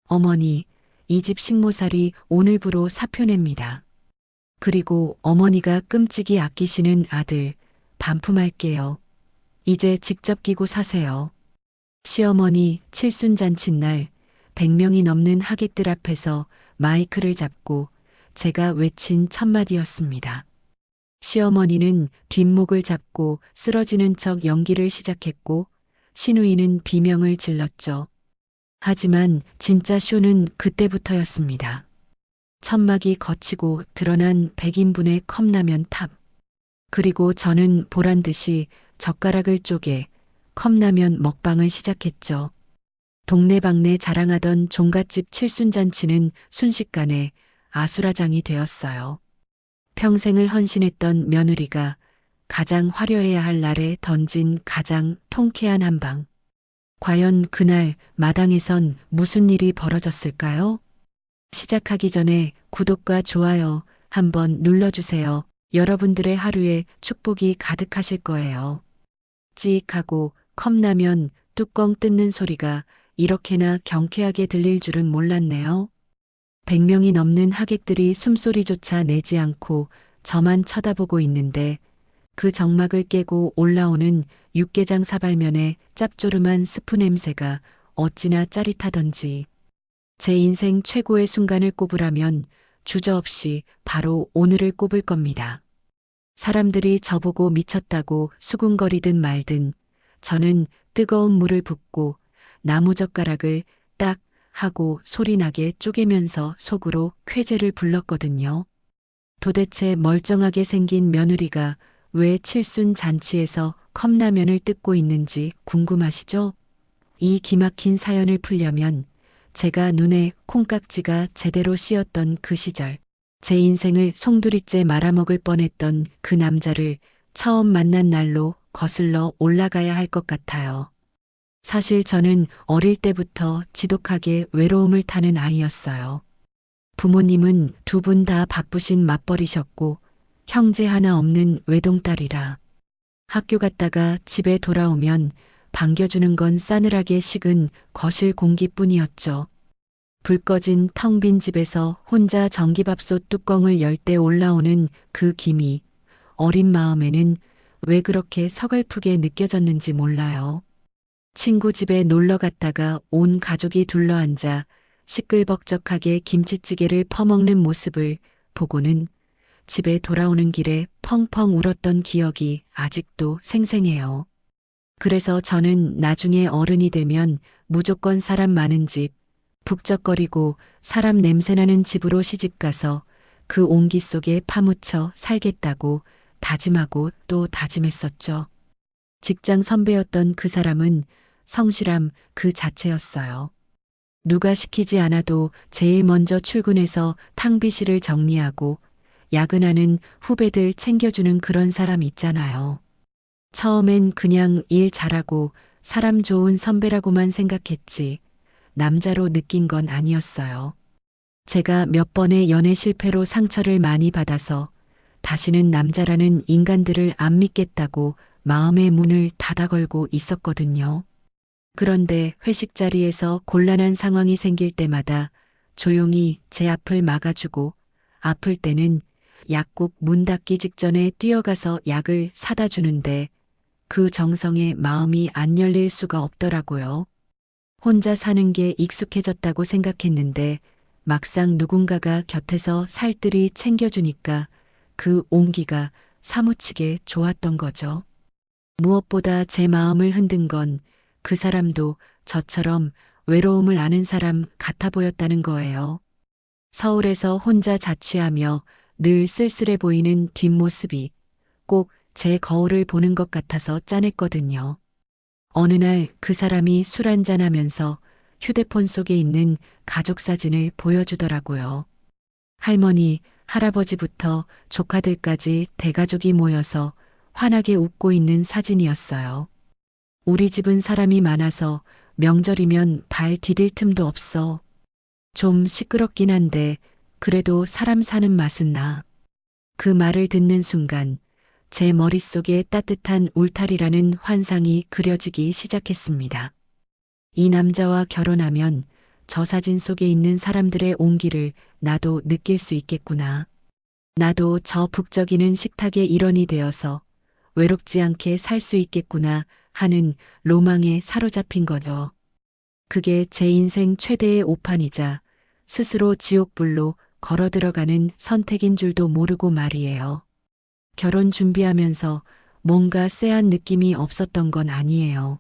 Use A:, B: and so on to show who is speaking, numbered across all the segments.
A: 어머니, 이 집 식모살이 오늘부로 사표 냅니다. 그리고 어머니가 끔찍이 아끼시는 아들, 반품할게요. 이제 직접 끼고 사세요. 시어머니 칠순잔칫날 100명이 넘는 하객들 앞에서 마이크를 잡고 제가 외친 첫마디였습니다. 시어머니는 뒷목을 잡고 쓰러지는 척 연기를 시작했고 시누이는 비명을 질렀죠. 하지만 진짜 쇼는 그때부터였습니다. 천막이 거치고 드러난 100인분의 컵라면 탑. 그리고 저는 보란듯이 젓가락을 쪼개 컵라면 먹방을 시작했죠. 동네방네 자랑하던 종갓집 칠순잔치는 순식간에 아수라장이 되었어요. 평생을 헌신했던 며느리가 가장 화려해야 할 날에 던진 가장 통쾌한 한 방. 과연 그날 마당에선 무슨 일이 벌어졌을까요? 시작하기 전에 구독과 좋아요 한번 눌러주세요. 여러분들의 하루에 축복이 가득하실 거예요. 찌익하고 컵라면 뚜껑 뜯는 소리가 이렇게나 경쾌하게 들릴 줄은 몰랐네요. 100명이 넘는 하객들이 숨소리조차 내지 않고 저만 쳐다보고 있는데 그 정막을 깨고 올라오는 육개장 사발면의 짭조름한 스프 냄새가 어찌나 짜릿하던지. 제 인생 최고의 순간을 꼽으라면 주저없이 바로 오늘을 꼽을 겁니다. 사람들이 저보고 미쳤다고 수군거리든 말든 저는 뜨거운 물을 붓고 나무젓가락을 딱 하고 소리나게 쪼개면서 속으로 쾌재를 불렀거든요. 도대체 멀쩡하게 생긴 며느리가 왜 칠순 잔치에서 컵라면을 뜯고 있는지 궁금하시죠? 이 기막힌 사연을 풀려면 제가 눈에 콩깍지가 제대로 씌었던 그 시절, 제 인생을 송두리째 말아먹을 뻔했던 그 남자를 처음 만난 날로 거슬러 올라가야 할 것 같아요. 사실 저는 어릴 때부터 지독하게 외로움을 타는 아이였어요. 부모님은 두 분 다 바쁘신 맞벌이셨고 형제 하나 없는 외동딸이라 학교 갔다가 집에 돌아오면 반겨주는 건 싸늘하게 식은 거실 공기뿐이었죠. 불 꺼진 텅 빈 집에서 혼자 전기밥솥 뚜껑을 열 때 올라오는 그 김이 어린 마음에는 왜 그렇게 서글프게 느껴졌는지 몰라요. 친구 집에 놀러 갔다가 온 가족이 둘러앉아 시끌벅적하게 김치찌개를 퍼먹는 모습을 보고는 집에 돌아오는 길에 펑펑 울었던 기억이 아직도 생생해요. 그래서 저는 나중에 어른이 되면 무조건 사람 많은 집, 북적거리고 사람 냄새나는 집으로 시집가서 그 온기 속에 파묻혀 살겠다고 다짐하고 또 다짐했었죠. 직장 선배였던 그 사람은 성실함 그 자체였어요. 누가 시키지 않아도 제일 먼저 출근해서 탕비실을 정리하고 야근하는 후배들 챙겨주는 그런 사람 있잖아요. 처음엔 그냥 일 잘하고 사람 좋은 선배라고만 생각했지 남자로 느낀 건 아니었어요. 제가 몇 번의 연애 실패로 상처를 많이 받아서 다시는 남자라는 인간들을 안 믿겠다고 마음의 문을 닫아 걸고 있었거든요. 그런데 회식 자리에서 곤란한 상황이 생길 때마다 조용히 제 앞을 막아주고 아플 때는 약국 문 닫기 직전에 뛰어가서 약을 사다 주는데 그 정성에 마음이 안 열릴 수가 없더라고요. 혼자 사는 게 익숙해졌다고 생각했는데 막상 누군가가 곁에서 살뜰히 챙겨주니까 그 온기가 사무치게 좋았던 거죠. 무엇보다 제 마음을 흔든 건 그 사람도 저처럼 외로움을 아는 사람 같아 보였다는 거예요. 서울에서 혼자 자취하며 늘 쓸쓸해 보이는 뒷모습이 꼭 제 거울을 보는 것 같아서 짠했거든요. 어느 날 그 사람이 술 한잔하면서 휴대폰 속에 있는 가족 사진을 보여주더라고요. 할머니, 할아버지부터 조카들까지 대가족이 모여서 환하게 웃고 있는 사진이었어요. 우리 집은 사람이 많아서 명절이면 발 디딜 틈도 없어. 좀 시끄럽긴 한데 그래도 사람 사는 맛은 나. 그 말을 듣는 순간 제 머릿속에 따뜻한 울타리라는 환상이 그려지기 시작했습니다. 이 남자와 결혼하면 저 사진 속에 있는 사람들의 온기를 나도 느낄 수 있겠구나. 나도 저 북적이는 식탁의 일원이 되어서 외롭지 않게 살 수 있겠구나 하는 로망에 사로잡힌 거죠. 그게 제 인생 최대의 오판이자 스스로 지옥불로 걸어 들어가는 선택인 줄도 모르고 말이에요. 결혼 준비하면서 뭔가 쎄한 느낌이 없었던 건 아니에요.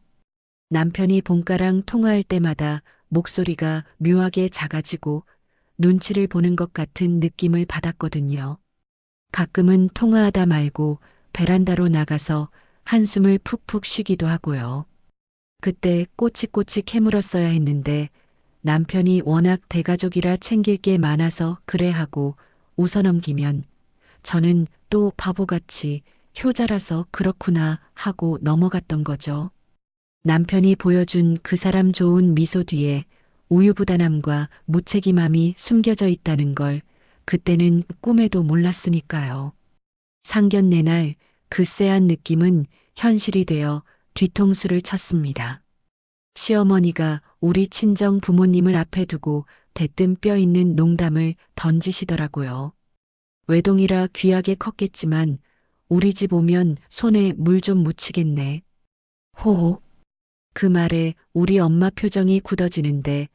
A: 남편이 본가랑 통화할 때마다 목소리가 묘하게 작아지고 눈치를 보는 것 같은 느낌을 받았거든요. 가끔은 통화하다 말고 베란다로 나가서 한숨을 푹푹 쉬기도 하고요. 그때 꼬치꼬치 캐물었어야 했는데 남편이 워낙 대가족이라 챙길 게 많아서 그래 하고 웃어넘기면 저는 또 바보같이 효자라서 그렇구나 하고 넘어갔던 거죠. 남편이 보여준 그 사람 좋은 미소 뒤에 우유부단함과 무책임함이 숨겨져 있다는 걸 그때는 꿈에도 몰랐으니까요. 상견례 날 그 쎄한 느낌은 현실이 되어 뒤통수를 쳤습니다. 시어머니가 우리 친정 부모님을 앞에 두고 대뜸 뼈 있는 농담을 던지시더라고요. 외동이라 귀하게 컸겠지만 우리 집 오면 손에 물 좀 묻히겠네. 호호. 그 말에 우리 엄마 표정이 굳어지는데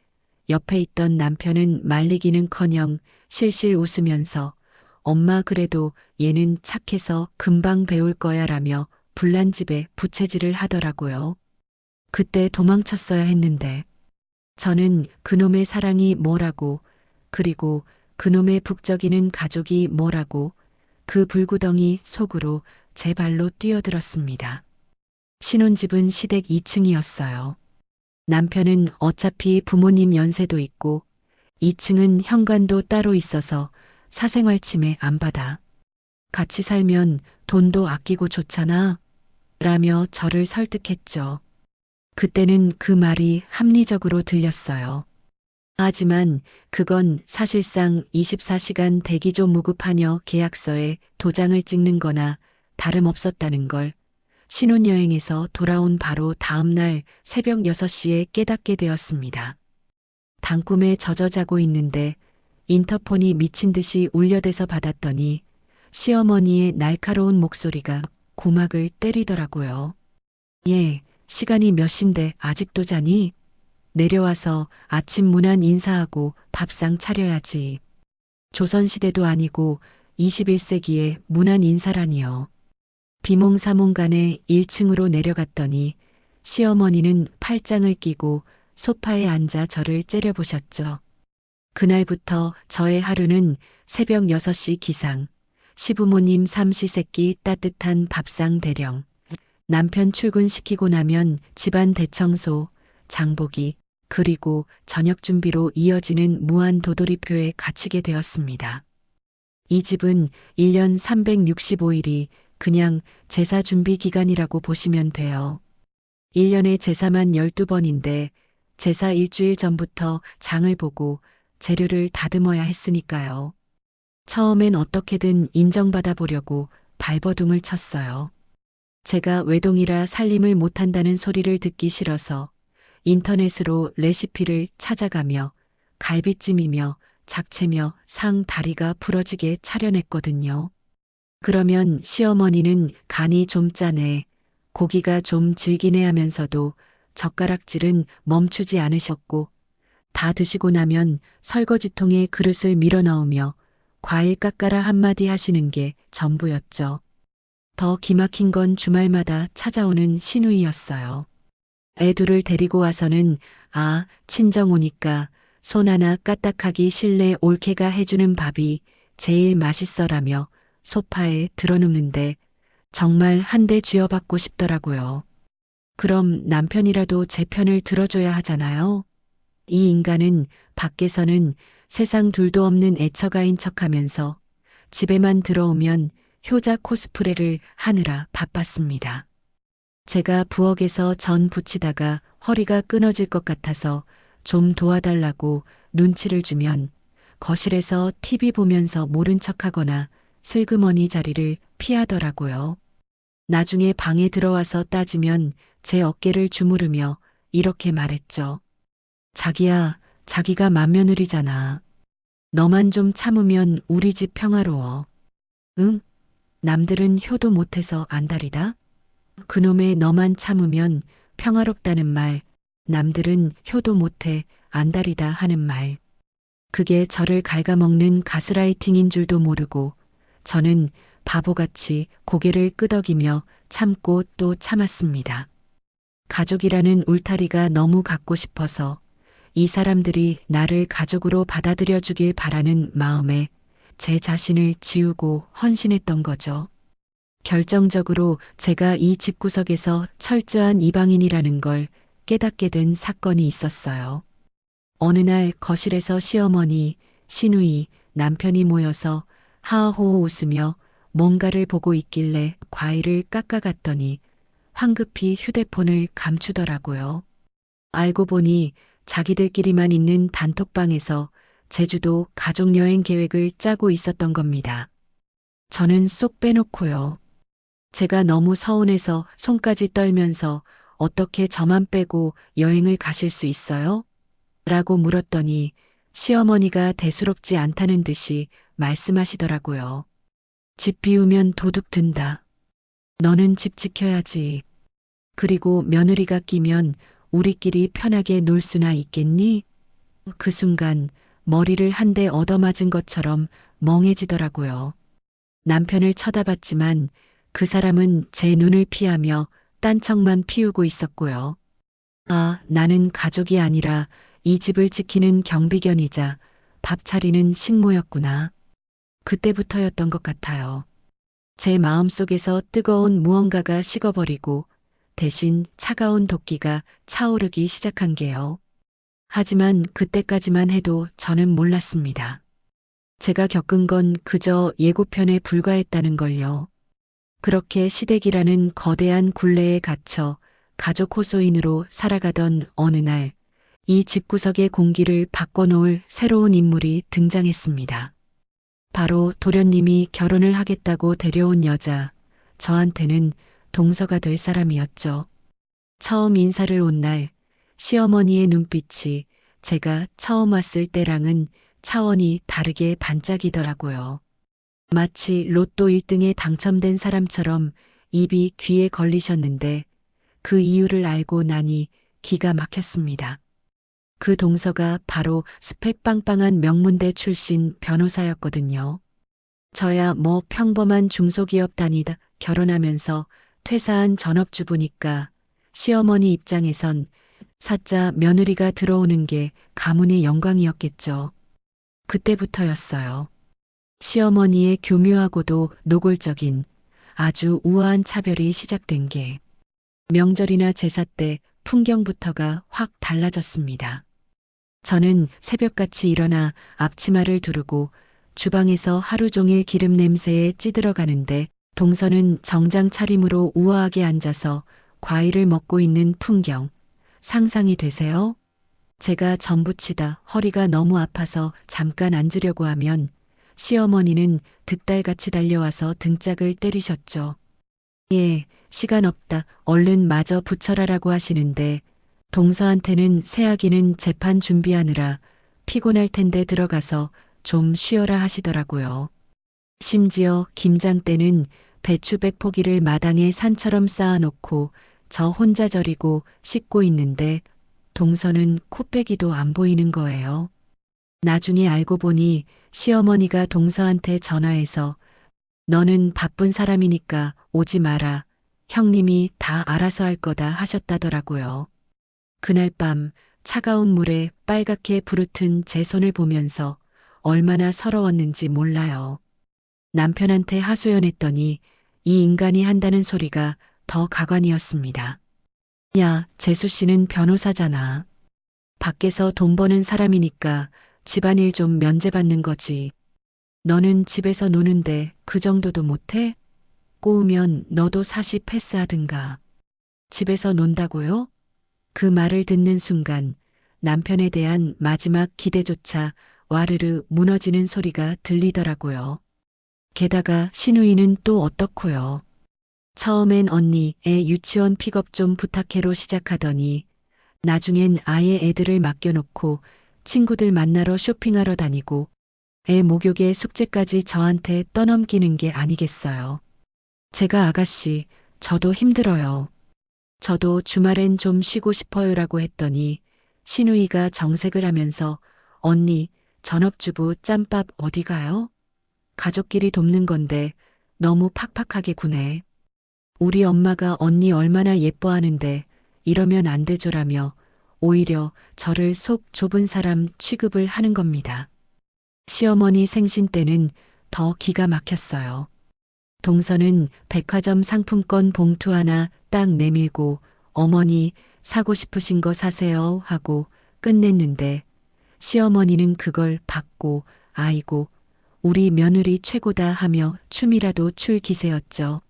A: 옆에 있던 남편은 말리기는커녕 실실 웃으면서 엄마 그래도 얘는 착해서 금방 배울 거야 라며 불난집에 부채질을 하더라고요. 그때 도망쳤어야 했는데 저는 그놈의 사랑이 뭐라고 그리고 그놈의 북적이는 가족이 뭐라고 그 불구덩이 속으로 제 발로 뛰어들었습니다. 신혼집은 시댁 2층이었어요. 남편은 어차피 부모님 연세도 있고 2층은 현관도 따로 있어서 사생활 침해 안 받아. 같이 살면 돈도 아끼고 좋잖아. 라며 저를 설득했죠. 그때는 그 말이 합리적으로 들렸어요. 하지만 그건 사실상 24시간 대기조 무급하녀 계약서에 도장을 찍는 거나 다름없었다는 걸 신혼여행에서 돌아온 바로 다음 날 새벽 6시에 깨닫게 되었습니다. 단꿈에 젖어 자고 있는데 인터폰이 미친 듯이 울려대서 받았더니 시어머니의 날카로운 목소리가 고막을 때리더라고요. 예, 시간이 몇 시인데 아직도 자니? 내려와서 아침 문안 인사하고 밥상 차려야지. 조선시대도 아니고 21세기에 문안 인사라니요. 비몽사몽간에 1층으로 내려갔더니 시어머니는 팔짱을 끼고 소파에 앉아 저를 째려보셨죠. 그날부터 저의 하루는 새벽 6시 기상, 시부모님 삼시세끼 따뜻한 밥상 대령, 남편 출근시키고 나면 집안 대청소, 장보기, 그리고 저녁 준비로 이어지는 무한 도돌이표에 갇히게 되었습니다. 이 집은 1년 365일이 그냥 제사 준비 기간이라고 보시면 돼요. 1년에 제사만 12번인데 제사 일주일 전부터 장을 보고 재료를 다듬어야 했으니까요. 처음엔 어떻게든 인정받아 보려고 발버둥을 쳤어요. 제가 외동이라 살림을 못한다는 소리를 듣기 싫어서 인터넷으로 레시피를 찾아가며 갈비찜이며 잡채며 상 다리가 부러지게 차려냈거든요. 그러면 시어머니는 간이 좀 짜네, 고기가 좀 질기네 하면서도 젓가락질은 멈추지 않으셨고 다 드시고 나면 설거지통에 그릇을 밀어넣으며 과일 깎아라 한마디 하시는 게 전부였죠. 더 기막힌 건 주말마다 찾아오는 시누이였어요. 애 둘을 데리고 와서는 친정 오니까 손 하나 까딱하기 실내 올케가 해주는 밥이 제일 맛있어라며 소파에 드러눕는데 정말 한 대 쥐어받고 싶더라고요. 그럼 남편이라도 제 편을 들어줘야 하잖아요. 이 인간은 밖에서는 세상 둘도 없는 애처가인 척하면서 집에만 들어오면 효자 코스프레를 하느라 바빴습니다. 제가 부엌에서 전 부치다가 허리가 끊어질 것 같아서 좀 도와달라고 눈치를 주면 거실에서 TV 보면서 모른 척하거나 슬그머니 자리를 피하더라고요. 나중에 방에 들어와서 따지면 제 어깨를 주무르며 이렇게 말했죠. 자기야, 자기가 맏며느리잖아. 너만 좀 참으면 우리 집 평화로워. 응? 남들은 효도 못해서 안달이다? 그놈의 너만 참으면 평화롭다는 말, 남들은 효도 못해 안달이다 하는 말. 그게 저를 갉아먹는 가스라이팅인 줄도 모르고 저는 바보같이 고개를 끄덕이며 참고 또 참았습니다. 가족이라는 울타리가 너무 갖고 싶어서 이 사람들이 나를 가족으로 받아들여 주길 바라는 마음에 제 자신을 지우고 헌신했던 거죠. 결정적으로 제가 이 집구석에서 철저한 이방인이라는 걸 깨닫게 된 사건이 있었어요. 어느 날 거실에서 시어머니, 시누이, 남편이 모여서 하하호호 웃으며 뭔가를 보고 있길래 과일을 깎아갔더니 황급히 휴대폰을 감추더라고요. 알고 보니 자기들끼리만 있는 단톡방에서 제주도 가족여행 계획을 짜고 있었던 겁니다. 저는 쏙 빼놓고요. 제가 너무 서운해서 손까지 떨면서 어떻게 저만 빼고 여행을 가실 수 있어요? 라고 물었더니 시어머니가 대수롭지 않다는 듯이 말씀하시더라고요. 집 비우면 도둑 든다. 너는 집 지켜야지. 그리고 며느리가 끼면 우리끼리 편하게 놀 수나 있겠니? 그 순간 머리를 한 대 얻어맞은 것처럼 멍해지더라고요. 남편을 쳐다봤지만 그 사람은 제 눈을 피하며 딴청만 피우고 있었고요. 아, 나는 가족이 아니라 이 집을 지키는 경비견이자 밥 차리는 식모였구나. 그때부터였던 것 같아요. 제 마음속에서 뜨거운 무언가가 식어버리고 대신 차가운 도끼가 차오르기 시작한 게요. 하지만 그때까지만 해도 저는 몰랐습니다. 제가 겪은 건 그저 예고편에 불과했다는 걸요. 그렇게 시댁이라는 거대한 굴레에 갇혀 가족 호소인으로 살아가던 어느 날, 이 집구석의 공기를 바꿔놓을 새로운 인물이 등장했습니다. 바로 도련님이 결혼을 하겠다고 데려온 여자, 저한테는 동서가 될 사람이었죠. 처음 인사를 온 날, 시어머니의 눈빛이 제가 처음 왔을 때랑은 차원이 다르게 반짝이더라고요. 마치 로또 1등에 당첨된 사람처럼 입이 귀에 걸리셨는데 그 이유를 알고 나니 기가 막혔습니다. 그 동서가 바로 스펙 빵빵한 명문대 출신 변호사였거든요. 저야 뭐 평범한 중소기업 다니다 결혼하면서 퇴사한 전업주부니까 시어머니 입장에선 사자 며느리가 들어오는 게 가문의 영광이었겠죠. 그때부터였어요. 시어머니의 교묘하고도 노골적인 아주 우아한 차별이 시작된 게 명절이나 제사 때 풍경부터가 확 달라졌습니다. 저는 새벽같이 일어나 앞치마를 두르고 주방에서 하루 종일 기름 냄새에 찌들어가는데 동서는 정장 차림으로 우아하게 앉아서 과일을 먹고 있는 풍경, 상상이 되세요? 제가 전부치다 허리가 너무 아파서 잠깐 앉으려고 하면 시어머니는 득달같이 달려와서 등짝을 때리셨죠. 예, 시간 없다. 얼른 마저 붙여라라고 하시는데 동서한테는 새아기는 재판 준비하느라 피곤할 텐데 들어가서 좀 쉬어라 하시더라고요. 심지어 김장 때는 배추 100포기를 마당에 산처럼 쌓아놓고 저 혼자 절이고 씻고 있는데 동서는 코빼기도 안 보이는 거예요. 나중에 알고 보니 시어머니가 동서한테 전화해서 너는 바쁜 사람이니까 오지 마라. 형님이 다 알아서 할 거다 하셨다더라고요. 그날 밤 차가운 물에 빨갛게 부르튼 제 손을 보면서 얼마나 서러웠는지 몰라요. 남편한테 하소연했더니 이 인간이 한다는 소리가 더 가관이었습니다. 야, 재수 씨는 변호사잖아. 밖에서 돈 버는 사람이니까 집안일 좀 면제받는 거지. 너는 집에서 노는데 그 정도도 못해? 꼬우면 너도 사시 패스하든가. 집에서 논다고요? 그 말을 듣는 순간 남편에 대한 마지막 기대조차 와르르 무너지는 소리가 들리더라고요. 게다가 시누이는 또 어떻고요. 처음엔 언니, 애 유치원 픽업 좀 부탁해로 시작하더니 나중엔 아예 애들을 맡겨놓고 친구들 만나러 쇼핑하러 다니고 애 목욕에 숙제까지 저한테 떠넘기는 게 아니겠어요. 제가 아가씨, 저도 힘들어요. 저도 주말엔 좀 쉬고 싶어요라고 했더니 신우이가 정색을 하면서 언니, 전업주부 짬밥 어디 가요? 가족끼리 돕는 건데 너무 팍팍하게 구네. 우리 엄마가 언니 얼마나 예뻐하는데 이러면 안 되죠라며 오히려 저를 속 좁은 사람 취급을 하는 겁니다. 시어머니 생신 때는 더 기가 막혔어요. 동서는 백화점 상품권 봉투 하나 딱 내밀고 어머니 사고 싶으신 거 사세요 하고 끝냈는데 시어머니는 그걸 받고 아이고 우리 며느리 최고다 하며 춤이라도 출 기세였죠.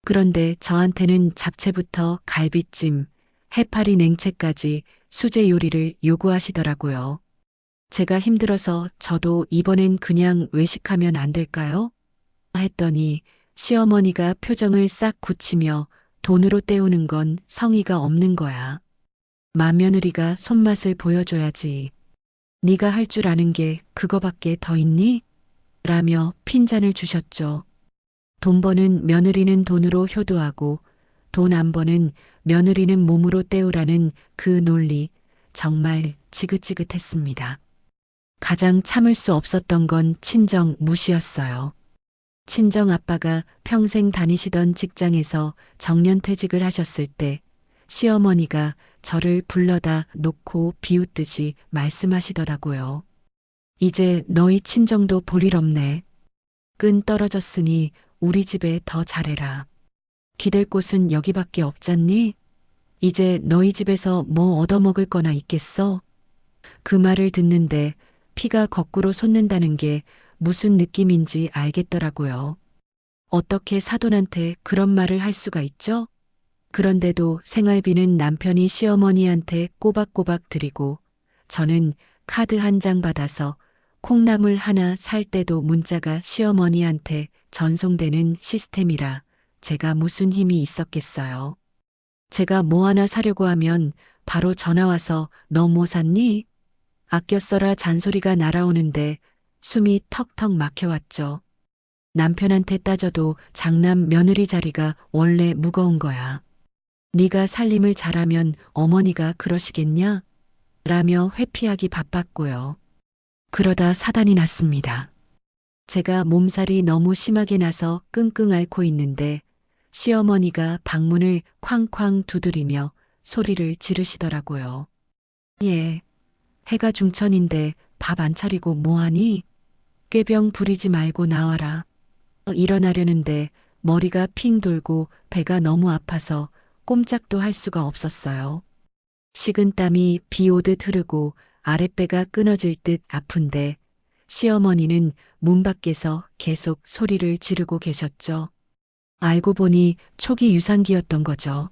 A: 그런데 저한테는 잡채부터 갈비찜, 해파리 냉채까지 수제 요리를 요구하시더라고요. 제가 힘들어서 저도 이번엔 그냥 외식하면 안 될까요? 했더니 시어머니가 표정을 싹 굳히며 돈으로 때우는 건 성의가 없는 거야. 맏며느리가 손맛을 보여줘야지. 네가 할 줄 아는 게 그거밖에 더 있니? 라며 핀잔을 주셨죠. 돈 버는 며느리는 돈으로 효도하고 돈 안 버는 며느리는 몸으로 때우라는 그 논리 정말 지긋지긋했습니다. 가장 참을 수 없었던 건 친정 무시였어요. 친정 아빠가 평생 다니시던 직장에서 정년퇴직을 하셨을 때 시어머니가 저를 불러다 놓고 비웃듯이 말씀하시더라고요. 이제 너희 친정도 볼 일 없네. 끈 떨어졌으니 우리 집에 더 잘해라. 기댈 곳은 여기밖에 없잖니? 이제 너희 집에서 뭐 얻어먹을 거나 있겠어? 그 말을 듣는데 피가 거꾸로 솟는다는 게 무슨 느낌인지 알겠더라고요. 어떻게 사돈한테 그런 말을 할 수가 있죠? 그런데도 생활비는 남편이 시어머니한테 꼬박꼬박 드리고 저는 카드 한 장 받아서 콩나물 하나 살 때도 문자가 시어머니한테 전송되는 시스템이라 제가 무슨 힘이 있었겠어요. 제가 뭐 하나 사려고 하면 바로 전화 와서 너 뭐 샀니? 아껴 써라 잔소리가 날아오는데 숨이 턱턱 막혀왔죠. 남편한테 따져도 장남 며느리 자리가 원래 무거운 거야. 네가 살림을 잘하면 어머니가 그러시겠냐? 라며 회피하기 바빴고요. 그러다 사단이 났습니다. 제가 몸살이 너무 심하게 나서 끙끙 앓고 있는데 시어머니가 방문을 쾅쾅 두드리며 소리를 지르시더라고요. 예, 해가 중천인데 밥 안 차리고 뭐하니? 꾀병 부리지 말고 나와라. 일어나려는데 머리가 핑 돌고 배가 너무 아파서 꼼짝도 할 수가 없었어요. 식은땀이 비 오듯 흐르고 아랫배가 끊어질 듯 아픈데 시어머니는 문 밖에서 계속 소리를 지르고 계셨죠. 알고 보니 초기 유산기였던 거죠.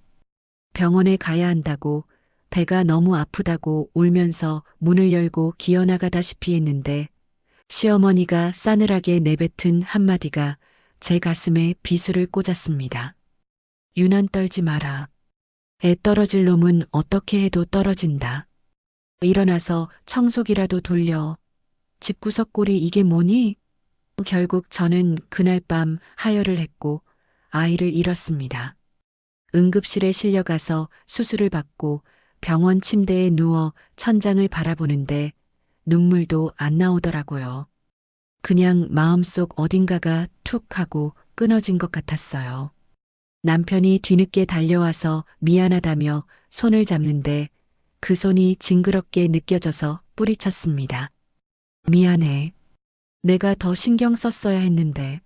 A: 병원에 가야 한다고 배가 너무 아프다고 울면서 문을 열고 기어나가다시피 했는데 시어머니가 싸늘하게 내뱉은 한마디가 제 가슴에 비수를 꽂았습니다. 유난 떨지 마라. 애 떨어질 놈은 어떻게 해도 떨어진다. 일어나서 청소기라도 돌려. 집구석 꼴이 이게 뭐니? 결국 저는 그날 밤 하혈을 했고 아이를 잃었습니다. 응급실에 실려가서 수술을 받고 병원 침대에 누워 천장을 바라보는데 눈물도 안 나오더라고요. 그냥 마음속 어딘가가 툭 하고 끊어진 것 같았어요. 남편이 뒤늦게 달려와서 미안하다며 손을 잡는데 그 손이 징그럽게 느껴져서 뿌리쳤습니다. 미안해. 내가 더 신경 썼어야 했는데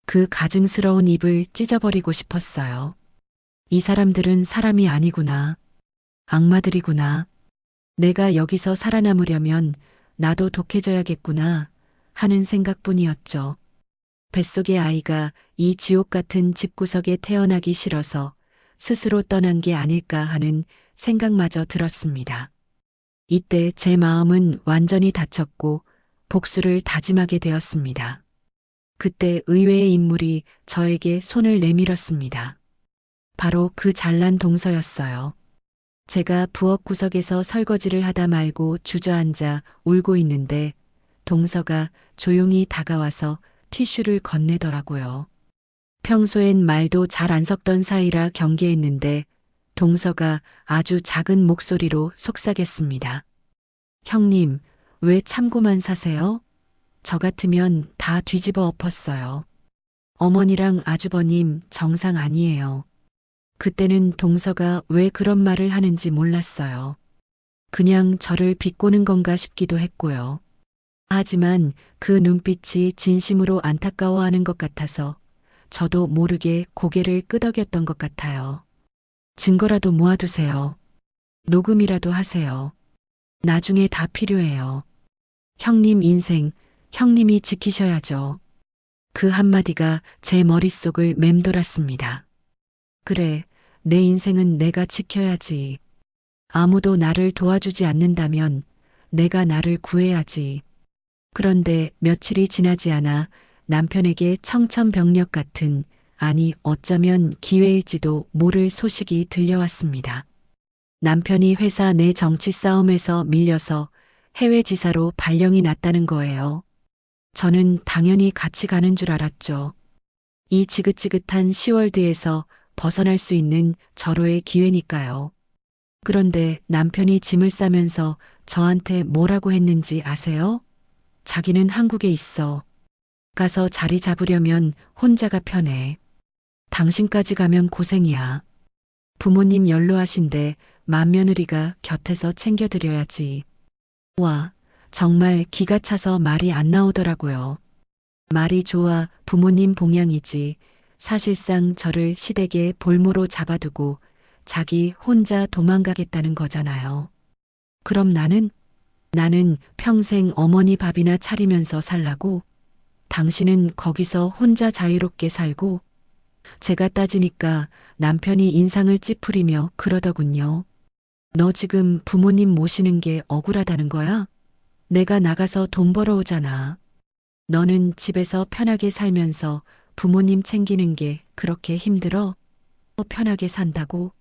A: 그 가증스러운 입을 찢어버리고 싶었어요. 이 사람들은 사람이 아니구나. 악마들이구나. 내가 여기서 살아남으려면 나도 독해져야겠구나 하는 생각뿐이었죠. 뱃속의 아이가 이 지옥 같은 집구석에 태어나기 싫어서 스스로 떠난 게 아닐까 하는 생각마저 들었습니다. 이때 제 마음은 완전히 다쳤고 복수를 다짐하게 되었습니다. 그때 의외의 인물이 저에게 손을 내밀었습니다. 바로 그 잘난 동서였어요. 제가 부엌 구석에서 설거지를 하다 말고 주저앉아 울고 있는데 동서가 조용히 다가와서 티슈를 건네더라고요. 평소엔 말도 잘 안 섞던 사이라 경계했는데 동서가 아주 작은 목소리로 속삭였습니다. 형님, 왜 참고만 사세요? 저 같으면 다 뒤집어 엎었어요. 어머니랑 아주버님 정상 아니에요. 그때는 동서가 왜 그런 말을 하는지 몰랐어요. 그냥 저를 비꼬는 건가 싶기도 했고요. 하지만 그 눈빛이 진심으로 안타까워하는 것 같아서 저도 모르게 고개를 끄덕였던 것 같아요. 증거라도 모아두세요. 녹음이라도 하세요. 나중에 다 필요해요. 형님 인생, 형님이 지키셔야죠. 그 한마디가 제 머릿속을 맴돌았습니다. 그래, 내 인생은 내가 지켜야지. 아무도 나를 도와주지 않는다면 내가 나를 구해야지. 그런데 며칠이 지나지 않아 남편에게 청천벽력 같은, 아니 어쩌면 기회일지도 모를 소식이 들려왔습니다. 남편이 회사 내 정치 싸움에서 밀려서 해외 지사로 발령이 났다는 거예요. 저는 당연히 같이 가는 줄 알았죠. 이 지긋지긋한 10월드에서 벗어날 수 있는 절호의 기회니까요. 그런데 남편이 짐을 싸면서 저한테 뭐라고 했는지 아세요? 자기는 한국에 있어. 가서 자리 잡으려면 혼자가 편해. 당신까지 가면 고생이야. 부모님 연로하신데 맏며느리가 곁에서 챙겨드려야지. 와, 정말 기가 차서 말이 안 나오더라고요. 말이 좋아 부모님 봉양이지. 사실상 저를 시댁에 볼모로 잡아두고 자기 혼자 도망가겠다는 거잖아요. 그럼 나는 평생 어머니 밥이나 차리면서 살라고? 당신은 거기서 혼자 자유롭게 살고? 제가 따지니까 남편이 인상을 찌푸리며 그러더군요. 너 지금 부모님 모시는 게 억울하다는 거야? 내가 나가서 돈 벌어오잖아. 너는 집에서 편하게 살면서 부모님 챙기는 게 그렇게 힘들어? 편하게 산다고?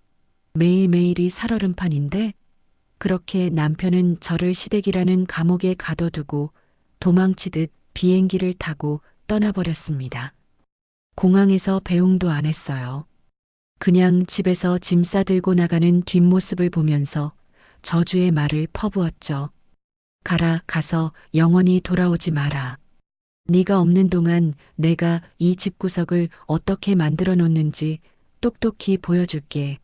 A: 매일매일이 살얼음판인데? 그렇게 남편은 저를 시댁이라는 감옥에 가둬두고 도망치듯 비행기를 타고 떠나버렸습니다. 공항에서 배웅도 안 했어요. 그냥 집에서 짐 싸들고 나가는 뒷모습을 보면서 저주의 말을 퍼부었죠. 가라, 가서 영원히 돌아오지 마라. 네가 없는 동안 내가 이 집구석을 어떻게 만들어 놓는지 똑똑히 보여줄게.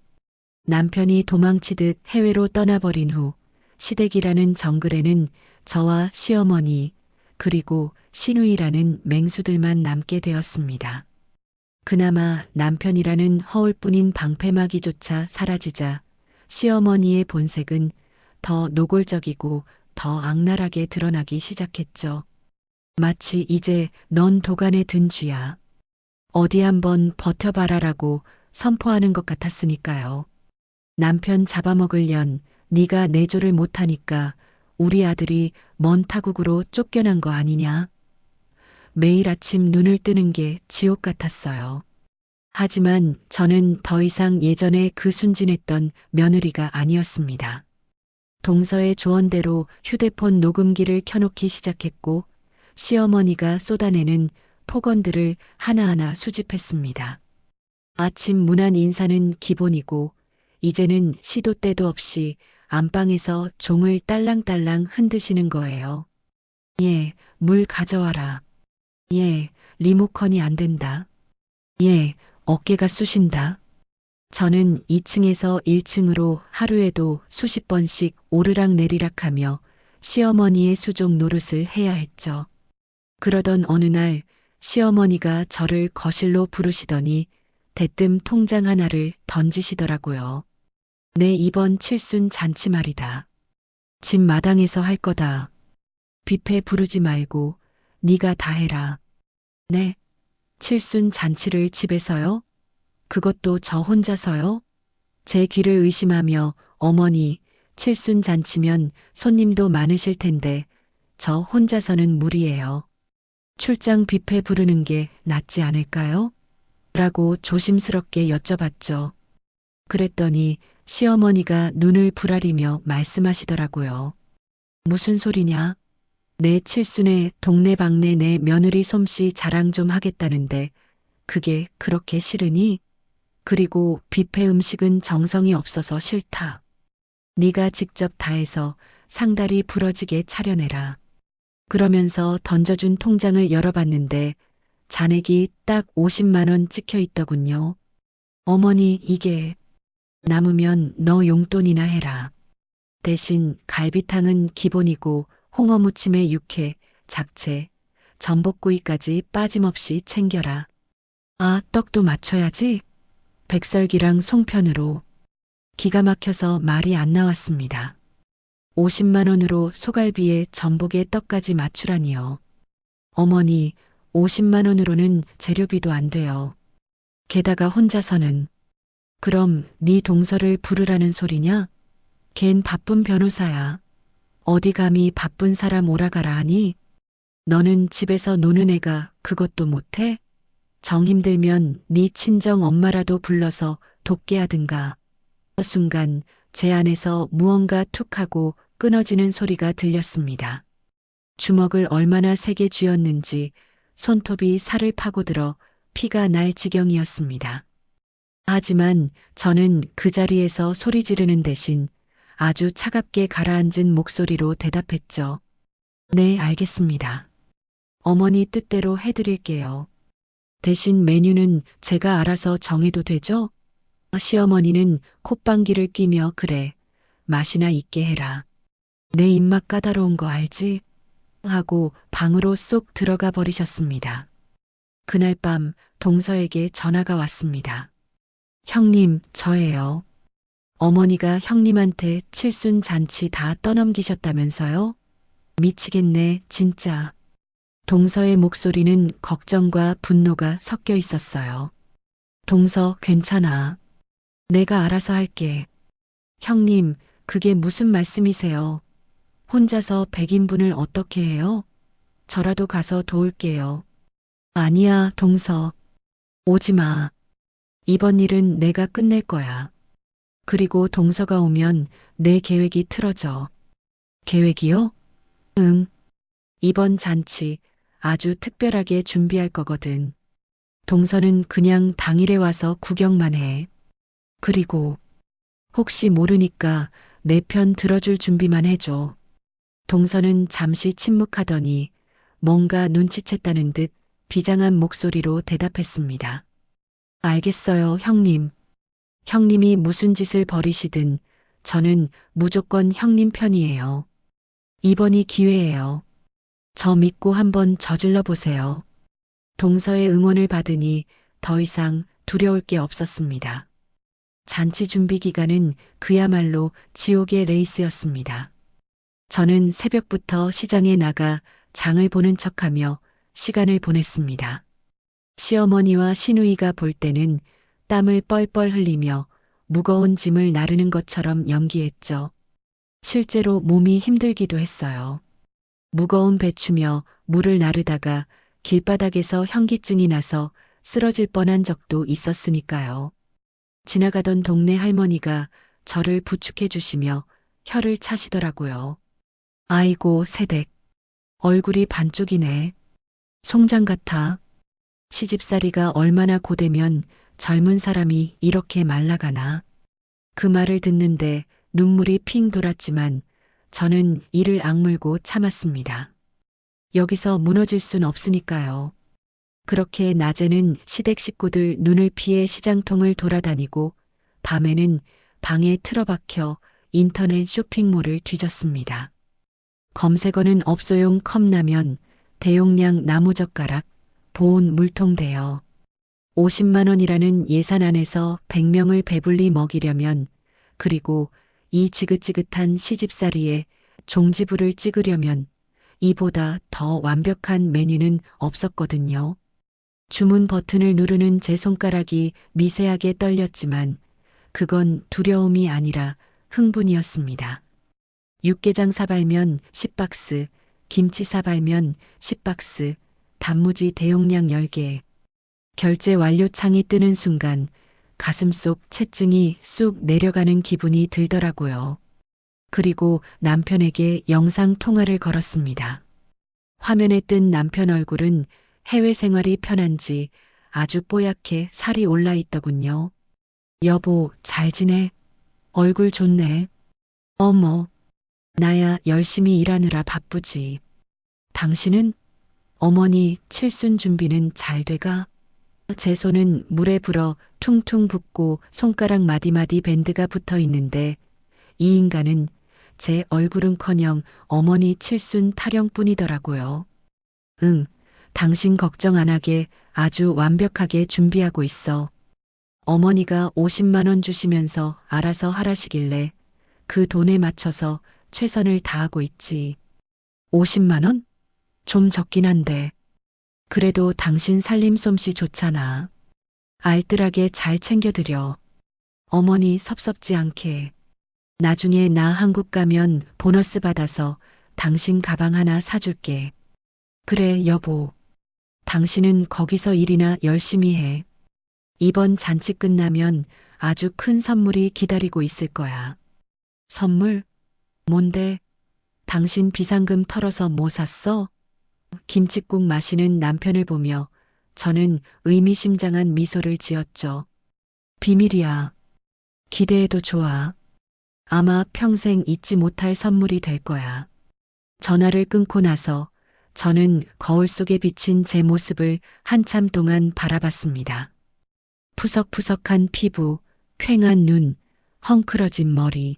A: 남편이 도망치듯 해외로 떠나버린 후 시댁이라는 정글에는 저와 시어머니 그리고 시누이라는 맹수들만 남게 되었습니다. 그나마 남편이라는 허울뿐인 방패막이조차 사라지자 시어머니의 본색은 더 노골적이고 더 악랄하게 드러나기 시작했죠. 마치 이제 넌 도간에 든 쥐야. 어디 한번 버텨봐라라고 선포하는 것 같았으니까요. 남편 잡아먹을 년, 네가 내조를 못하니까 우리 아들이 먼 타국으로 쫓겨난 거 아니냐? 매일 아침 눈을 뜨는 게 지옥 같았어요. 하지만 저는 더 이상 예전에 그 순진했던 며느리가 아니었습니다. 동서의 조언대로 휴대폰 녹음기를 켜놓기 시작했고 시어머니가 쏟아내는 폭언들을 하나하나 수집했습니다. 아침 문안 인사는 기본이고 이제는 시도 때도 없이 안방에서 종을 딸랑딸랑 흔드시는 거예요. 예, 물 가져와라. 예, 리모컨이 안 된다. 예, 어깨가 쑤신다. 저는 2층에서 1층으로 하루에도 수십 번씩 오르락 내리락 하며 시어머니의 수족 노릇을 해야 했죠. 그러던 어느 날 시어머니가 저를 거실로 부르시더니 대뜸 통장 하나를 던지시더라고요. 내 이번 칠순 잔치 말이다. 집 마당에서 할 거다. 뷔페 부르지 말고 네가 다 해라. 네, 칠순 잔치를 집에서요? 그것도 저 혼자서요? 제 귀를 의심하며 어머니, 칠순 잔치면 손님도 많으실 텐데 저 혼자서는 무리예요. 출장 뷔페 부르는 게 낫지 않을까요? 라고 조심스럽게 여쭤봤죠. 그랬더니 시어머니가 눈을 부라리며 말씀하시더라고요. 무슨 소리냐? 내 칠순에 동네방네 내 며느리 솜씨 자랑 좀 하겠다는데 그게 그렇게 싫으니? 그리고 뷔페 음식은 정성이 없어서 싫다. 네가 직접 다 해서 상다리 부러지게 차려내라. 그러면서 던져준 통장을 열어봤는데 잔액이 딱 50만 원 찍혀 있더군요. 어머니 이게 남으면 너 용돈이나 해라. 대신 갈비탕은 기본이고 홍어무침에 육회, 잡채, 전복구이까지 빠짐없이 챙겨라. 아, 떡도 맞춰야지. 백설기랑 송편으로. 기가 막혀서 말이 안 나왔습니다. 50만 원으로 소갈비에 전복에 떡까지 맞추라니요. 어머니, 50만 원으로는 재료비도 안 돼요. 게다가 혼자서는. 그럼 네 동서를 부르라는 소리냐? 걘 바쁜 변호사야. 어디 감히 바쁜 사람 오라가라 하니? 너는 집에서 노는 애가 그것도 못해? 정 힘들면 네 친정 엄마라도 불러서 돕게 하든가. 순간 제 안에서 무언가 툭 하고 끊어지는 소리가 들렸습니다. 주먹을 얼마나 세게 쥐었는지 손톱이 살을 파고들어 피가 날 지경이었습니다. 하지만 저는 그 자리에서 소리 지르는 대신 아주 차갑게 가라앉은 목소리로 대답했죠. 네, 알겠습니다. 어머니 뜻대로 해드릴게요. 대신 메뉴는 제가 알아서 정해도 되죠? 시어머니는 콧방귀를 뀌며 그래, 맛이나 있게 해라. 내 입맛 까다로운 거 알지? 하고 방으로 쏙 들어가 버리셨습니다. 그날 밤 동서에게 전화가 왔습니다. 형님, 저예요. 어머니가 형님한테 칠순 잔치 다 떠넘기셨다면서요? 미치겠네, 진짜. 동서의 목소리는 걱정과 분노가 섞여 있었어요. 동서, 괜찮아. 내가 알아서 할게. 형님, 그게 무슨 말씀이세요? 혼자서 100인분을 어떻게 해요? 저라도 가서 도울게요. 아니야, 동서. 오지 마. 이번 일은 내가 끝낼 거야. 그리고 동서가 오면 내 계획이 틀어져. 계획이요? 응. 이번 잔치 아주 특별하게 준비할 거거든. 동서는 그냥 당일에 와서 구경만 해. 그리고 혹시 모르니까 내 편 들어줄 준비만 해줘. 동서는 잠시 침묵하더니 뭔가 눈치챘다는 듯 비장한 목소리로 대답했습니다. 알겠어요, 형님. 형님이 무슨 짓을 벌이시든 저는 무조건 형님 편이에요. 이번이 기회예요. 저 믿고 한번 저질러 보세요. 동서의 응원을 받으니 더 이상 두려울 게 없었습니다. 잔치 준비 기간은 그야말로 지옥의 레이스였습니다. 저는 새벽부터 시장에 나가 장을 보는 척하며 시간을 보냈습니다. 시어머니와 시누이가 볼 때는 땀을 뻘뻘 흘리며 무거운 짐을 나르는 것처럼 연기했죠. 실제로 몸이 힘들기도 했어요. 무거운 배추며 물을 나르다가 길바닥에서 현기증이 나서 쓰러질 뻔한 적도 있었으니까요. 지나가던 동네 할머니가 저를 부축해 주시며 혀를 차시더라고요. 아이고, 새댁. 얼굴이 반쪽이네. 송장 같아. 시집살이가 얼마나 고되면 젊은 사람이 이렇게 말라가나. 그 말을 듣는데 눈물이 핑 돌았지만 저는 이를 악물고 참았습니다. 여기서 무너질 순 없으니까요. 그렇게 낮에는 시댁 식구들 눈을 피해 시장통을 돌아다니고 밤에는 방에 틀어박혀 인터넷 쇼핑몰을 뒤졌습니다. 검색어는 업소용 컵라면, 대용량 나무젓가락, 보온 물통 대여. 50만 원이라는 예산 안에서 100명을 배불리 먹이려면, 그리고 이 지긋지긋한 시집살이에 종지부를 찍으려면 이보다 더 완벽한 메뉴는 없었거든요. 주문 버튼을 누르는 제 손가락이 미세하게 떨렸지만 그건 두려움이 아니라 흥분이었습니다. 육개장 사발면 10박스, 김치 사발면 10박스, 단무지 대용량 10개. 결제 완료 창이 뜨는 순간 가슴속 체증이 쑥 내려가는 기분이 들더라고요. 그리고 남편에게 영상 통화를 걸었습니다. 화면에 뜬 남편 얼굴은 해외 생활이 편한지 아주 뽀얗게 살이 올라 있더군요. 여보, 잘 지내? 얼굴 좋네. 어머, 나야 열심히 일하느라 바쁘지. 당신은? 어머니 칠순 준비는 잘 돼가? 제 손은 물에 불어 퉁퉁 붓고 손가락 마디마디 밴드가 붙어 있는데 이 인간은 제 얼굴은커녕 어머니 칠순 타령뿐이더라고요. 응, 당신 걱정 안 하게 아주 완벽하게 준비하고 있어. 어머니가 50만 원 주시면서 알아서 하라시길래 그 돈에 맞춰서 최선을 다하고 있지. 50만 원? 좀 적긴 한데. 그래도 당신 살림 솜씨 좋잖아. 알뜰하게 잘 챙겨드려. 어머니 섭섭지 않게. 나중에 나 한국 가면 보너스 받아서 당신 가방 하나 사줄게. 그래, 여보. 당신은 거기서 일이나 열심히 해. 이번 잔치 끝나면 아주 큰 선물이 기다리고 있을 거야. 선물? 뭔데? 당신 비상금 털어서 뭐 샀어? 김칫국 마시는 남편을 보며 저는 의미심장한 미소를 지었죠. 비밀이야. 기대해도 좋아. 아마 평생 잊지 못할 선물이 될 거야. 전화를 끊고 나서 저는 거울 속에 비친 제 모습을 한참 동안 바라봤습니다. 푸석푸석한 피부, 퀭한 눈, 헝클어진 머리.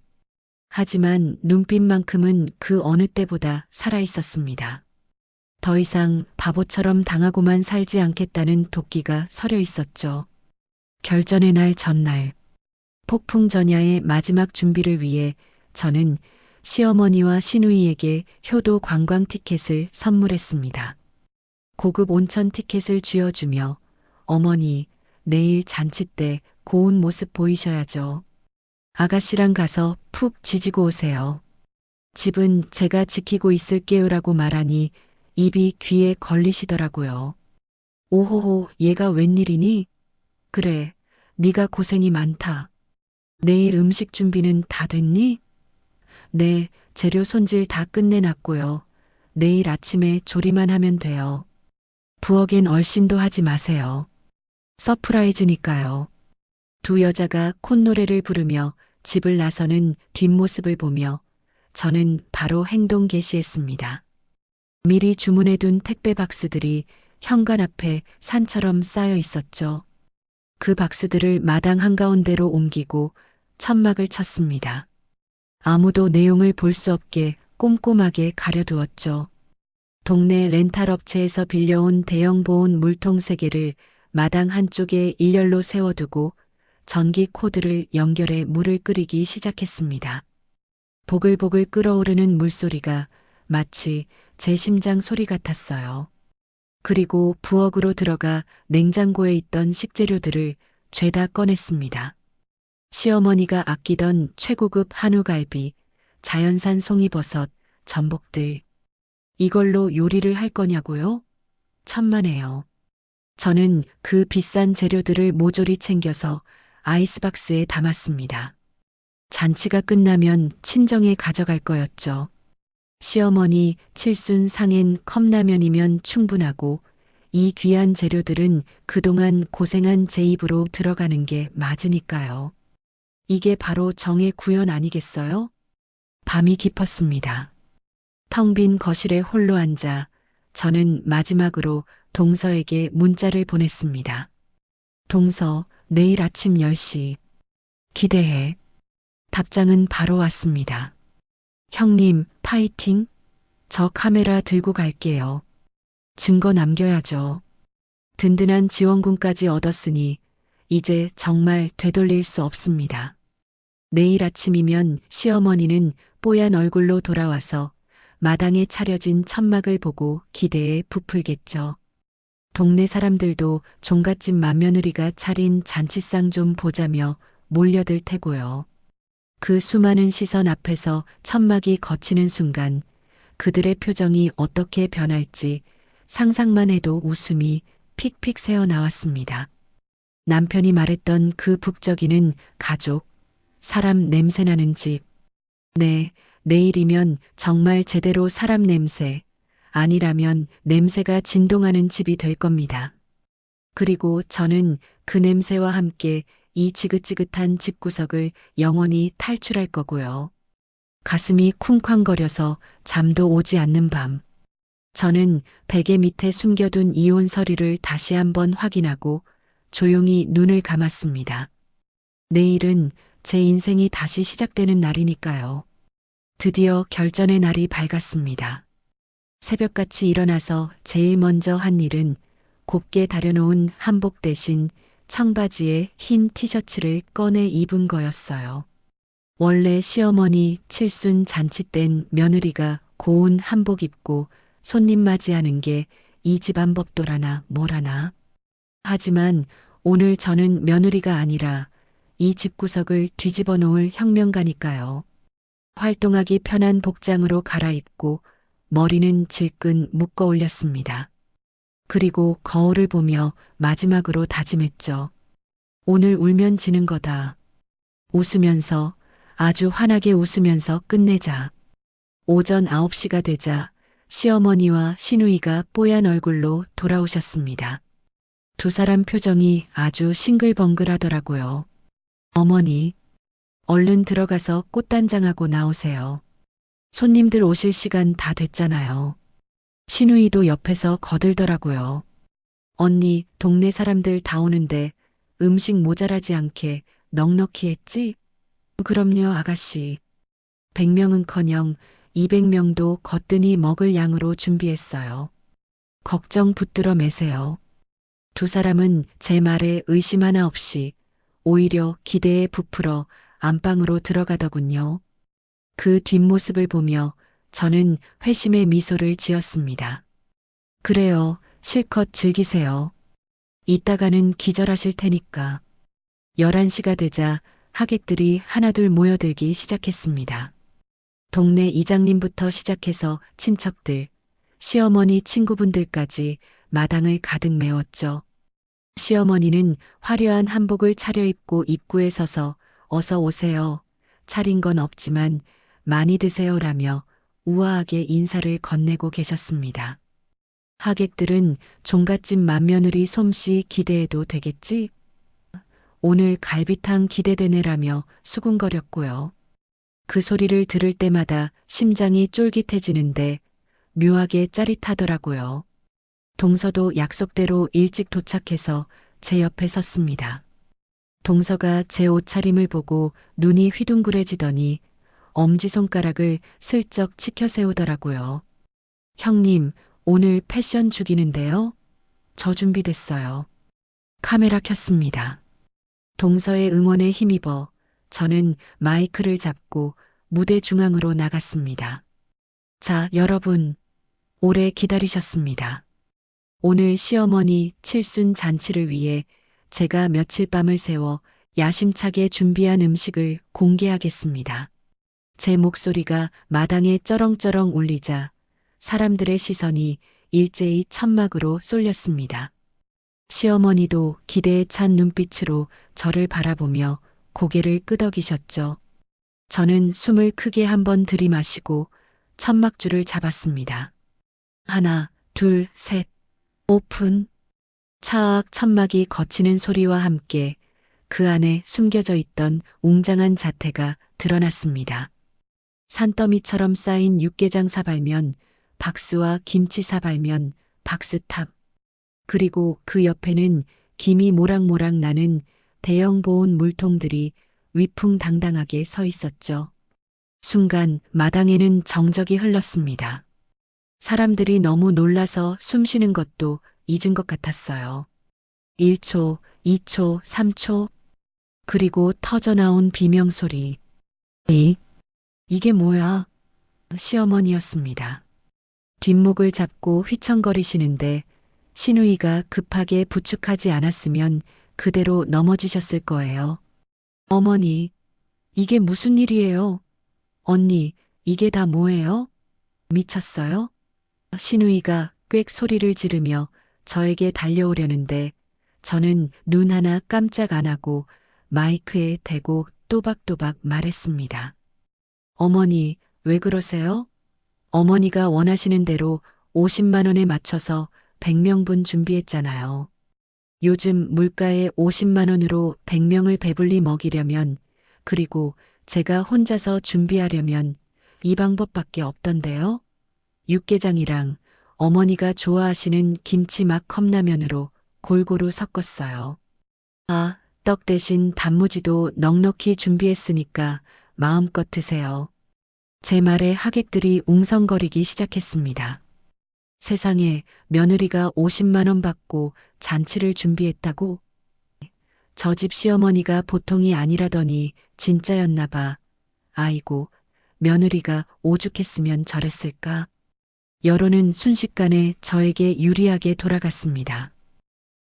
A: 하지만 눈빛만큼은 그 어느 때보다 살아있었습니다. 더 이상 바보처럼 당하고만 살지 않겠다는 도끼가 서려 있었죠. 결전의 날 전날, 폭풍 전야의 마지막 준비를 위해 저는 시어머니와 시누이에게 효도 관광 티켓을 선물했습니다. 고급 온천 티켓을 쥐어주며 어머니, 내일 잔치 때 고운 모습 보이셔야죠. 아가씨랑 가서 푹 지지고 오세요. 집은 제가 지키고 있을게요라고 말하니 입이 귀에 걸리시더라고요. 오호호, 얘가 웬일이니? 그래, 네가 고생이 많다. 내일 음식 준비는 다 됐니? 네, 재료 손질 다 끝내놨고요. 내일 아침에 조리만 하면 돼요. 부엌엔 얼씬도 하지 마세요. 서프라이즈니까요. 두 여자가 콧노래를 부르며 집을 나서는 뒷모습을 보며 저는 바로 행동 개시했습니다. 미리 주문해둔 택배 박스들이 현관 앞에 산처럼 쌓여 있었죠. 그 박스들을 마당 한가운데로 옮기고 천막을 쳤습니다. 아무도 내용을 볼 수 없게 꼼꼼하게 가려두었죠. 동네 렌탈 업체에서 빌려온 대형 보온 물통 3개를 마당 한쪽에 일렬로 세워두고 전기 코드를 연결해 물을 끓이기 시작했습니다. 보글보글 끓어오르는 물소리가 마치 제 심장 소리 같았어요. 그리고 부엌으로 들어가 냉장고에 있던 식재료들을 죄다 꺼냈습니다. 시어머니가 아끼던 최고급 한우갈비, 자연산 송이버섯, 전복들. 이걸로 요리를 할 거냐고요? 천만에요. 저는 그 비싼 재료들을 모조리 챙겨서 아이스박스에 담았습니다. 잔치가 끝나면 친정에 가져갈 거였죠. 시어머니 칠순 상엔 컵라면이면 충분하고 이 귀한 재료들은 그동안 고생한 제 입으로 들어가는 게 맞으니까요. 이게 바로 정의 구현 아니겠어요? 밤이 깊었습니다. 텅 빈 거실에 홀로 앉아 저는 마지막으로 동서에게 문자를 보냈습니다. 동서, 내일 아침 10시. 기대해. 답장은 바로 왔습니다. 형님, 파이팅. 저 카메라 들고 갈게요. 증거 남겨야죠. 든든한 지원금까지 얻었으니 이제 정말 되돌릴 수 없습니다. 내일 아침이면 시어머니는 뽀얀 얼굴로 돌아와서 마당에 차려진 천막을 보고 기대에 부풀겠죠. 동네 사람들도 종갓집 맏며느리가 차린 잔치상 좀 보자며 몰려들 테고요. 그 수많은 시선 앞에서 천막이 걷히는 순간 그들의 표정이 어떻게 변할지 상상만 해도 웃음이 픽픽 새어 나왔습니다. 남편이 말했던 그 북적이는 가족, 사람 냄새나는 집. 네, 내일이면 정말 제대로 사람 냄새, 아니라면 냄새가 진동하는 집이 될 겁니다. 그리고 저는 그 냄새와 함께 이 지긋지긋한 집구석을 영원히 탈출할 거고요. 가슴이 쿵쾅거려서 잠도 오지 않는 밤. 저는 베개 밑에 숨겨둔 이혼 서류를 다시 한번 확인하고 조용히 눈을 감았습니다. 내일은 제 인생이 다시 시작되는 날이니까요. 드디어 결전의 날이 밝았습니다. 새벽같이 일어나서 제일 먼저 한 일은 곱게 다려놓은 한복 대신 청바지에 흰 티셔츠를 꺼내 입은 거였어요. 원래 시어머니 칠순 잔치 땐 며느리가 고운 한복 입고 손님 맞이하는 게 이 집안 법도라나 뭐라나. 하지만 오늘 저는 며느리가 아니라 이 집구석을 뒤집어 놓을 혁명가니까요. 활동하기 편한 복장으로 갈아입고 머리는 질끈 묶어 올렸습니다. 그리고 거울을 보며 마지막으로 다짐했죠. 오늘 울면 지는 거다. 웃으면서, 아주 환하게 웃으면서 끝내자. 오전 9시가 되자 시어머니와 시누이가 뽀얀 얼굴로 돌아오셨습니다. 두 사람 표정이 아주 싱글벙글하더라고요. 어머니, 얼른 들어가서 꽃단장하고 나오세요. 손님들 오실 시간 다 됐잖아요. 시누이도 옆에서 거들더라고요. 언니, 동네 사람들 다 오는데 음식 모자라지 않게 넉넉히 했지? 그럼요, 아가씨. 100명은커녕 200명도 거뜬히 먹을 양으로 준비했어요. 걱정 붙들어 매세요. 두 사람은 제 말에 의심 하나 없이 오히려 기대에 부풀어 안방으로 들어가더군요. 그 뒷모습을 보며 저는 회심의 미소를 지었습니다. 그래요, 실컷 즐기세요. 이따가는 기절하실 테니까. 11시가 되자 하객들이 하나둘 모여들기 시작했습니다. 동네 이장님부터 시작해서 친척들, 시어머니 친구분들까지 마당을 가득 메웠죠. 시어머니는 화려한 한복을 차려입고 입구에 서서 어서 오세요. 차린 건 없지만 많이 드세요라며 우아하게 인사를 건네고 계셨습니다. 하객들은 종갓집 맏며느리 솜씨 기대해도 되겠지? 오늘 갈비탕 기대되네라며 수군거렸고요. 그 소리를 들을 때마다 심장이 쫄깃해지는데 묘하게 짜릿하더라고요. 동서도 약속대로 일찍 도착해서 제 옆에 섰습니다. 동서가 제 옷차림을 보고 눈이 휘둥그레지더니 엄지손가락을 슬쩍 치켜 세우더라고요. 형님, 오늘 패션 죽이는데요? 저 준비됐어요. 카메라 켰습니다. 동서의 응원에 힘입어 저는 마이크를 잡고 무대 중앙으로 나갔습니다. 자, 여러분, 오래 기다리셨습니다. 오늘 시어머니 칠순 잔치를 위해 제가 며칠 밤을 새워 야심차게 준비한 음식을 공개하겠습니다. 제 목소리가 마당에 쩌렁쩌렁 울리자 사람들의 시선이 일제히 천막으로 쏠렸습니다. 시어머니도 기대에 찬 눈빛으로 저를 바라보며 고개를 끄덕이셨죠. 저는 숨을 크게 한번 들이마시고 천막줄을 잡았습니다. 하나, 둘, 셋, 오픈. 차악 천막이 거치는 소리와 함께 그 안에 숨겨져 있던 웅장한 자태가 드러났습니다. 산더미처럼 쌓인 육개장 사발면, 박스와 김치 사발면, 박스탑. 그리고 그 옆에는 김이 모락모락 나는 대형 보온 물통들이 위풍당당하게 서 있었죠. 순간 마당에는 정적이 흘렀습니다. 사람들이 너무 놀라서 숨 쉬는 것도 잊은 것 같았어요. 1초, 2초, 3초, 그리고 터져나온 비명소리. 이게 뭐야? 시어머니였습니다. 뒷목을 잡고 휘청거리시는데 시누이가 급하게 부축하지 않았으면 그대로 넘어지셨을 거예요. 어머니, 이게 무슨 일이에요? 언니, 이게 다 뭐예요? 미쳤어요? 시누이가 꽥 소리를 지르며 저에게 달려오려는데 저는 눈 하나 깜짝 안 하고 마이크에 대고 또박또박 말했습니다. 어머니, 왜 그러세요? 어머니가 원하시는 대로 50만 원에 맞춰서 100명분 준비했잖아요. 요즘 물가에 50만 원으로 100명을 배불리 먹이려면, 그리고 제가 혼자서 준비하려면 이 방법밖에 없던데요. 육개장이랑 어머니가 좋아하시는 김치맛 컵라면으로 골고루 섞었어요. 아, 떡 대신 단무지도 넉넉히 준비했으니까 마음껏 드세요. 제 말에 하객들이 웅성거리기 시작했습니다. 세상에 며느리가 50만 원 받고 잔치를 준비했다고? 저 집 시어머니가 보통이 아니라더니 진짜였나 봐. 아이고, 며느리가 오죽했으면 저랬을까? 여론은 순식간에 저에게 유리하게 돌아갔습니다.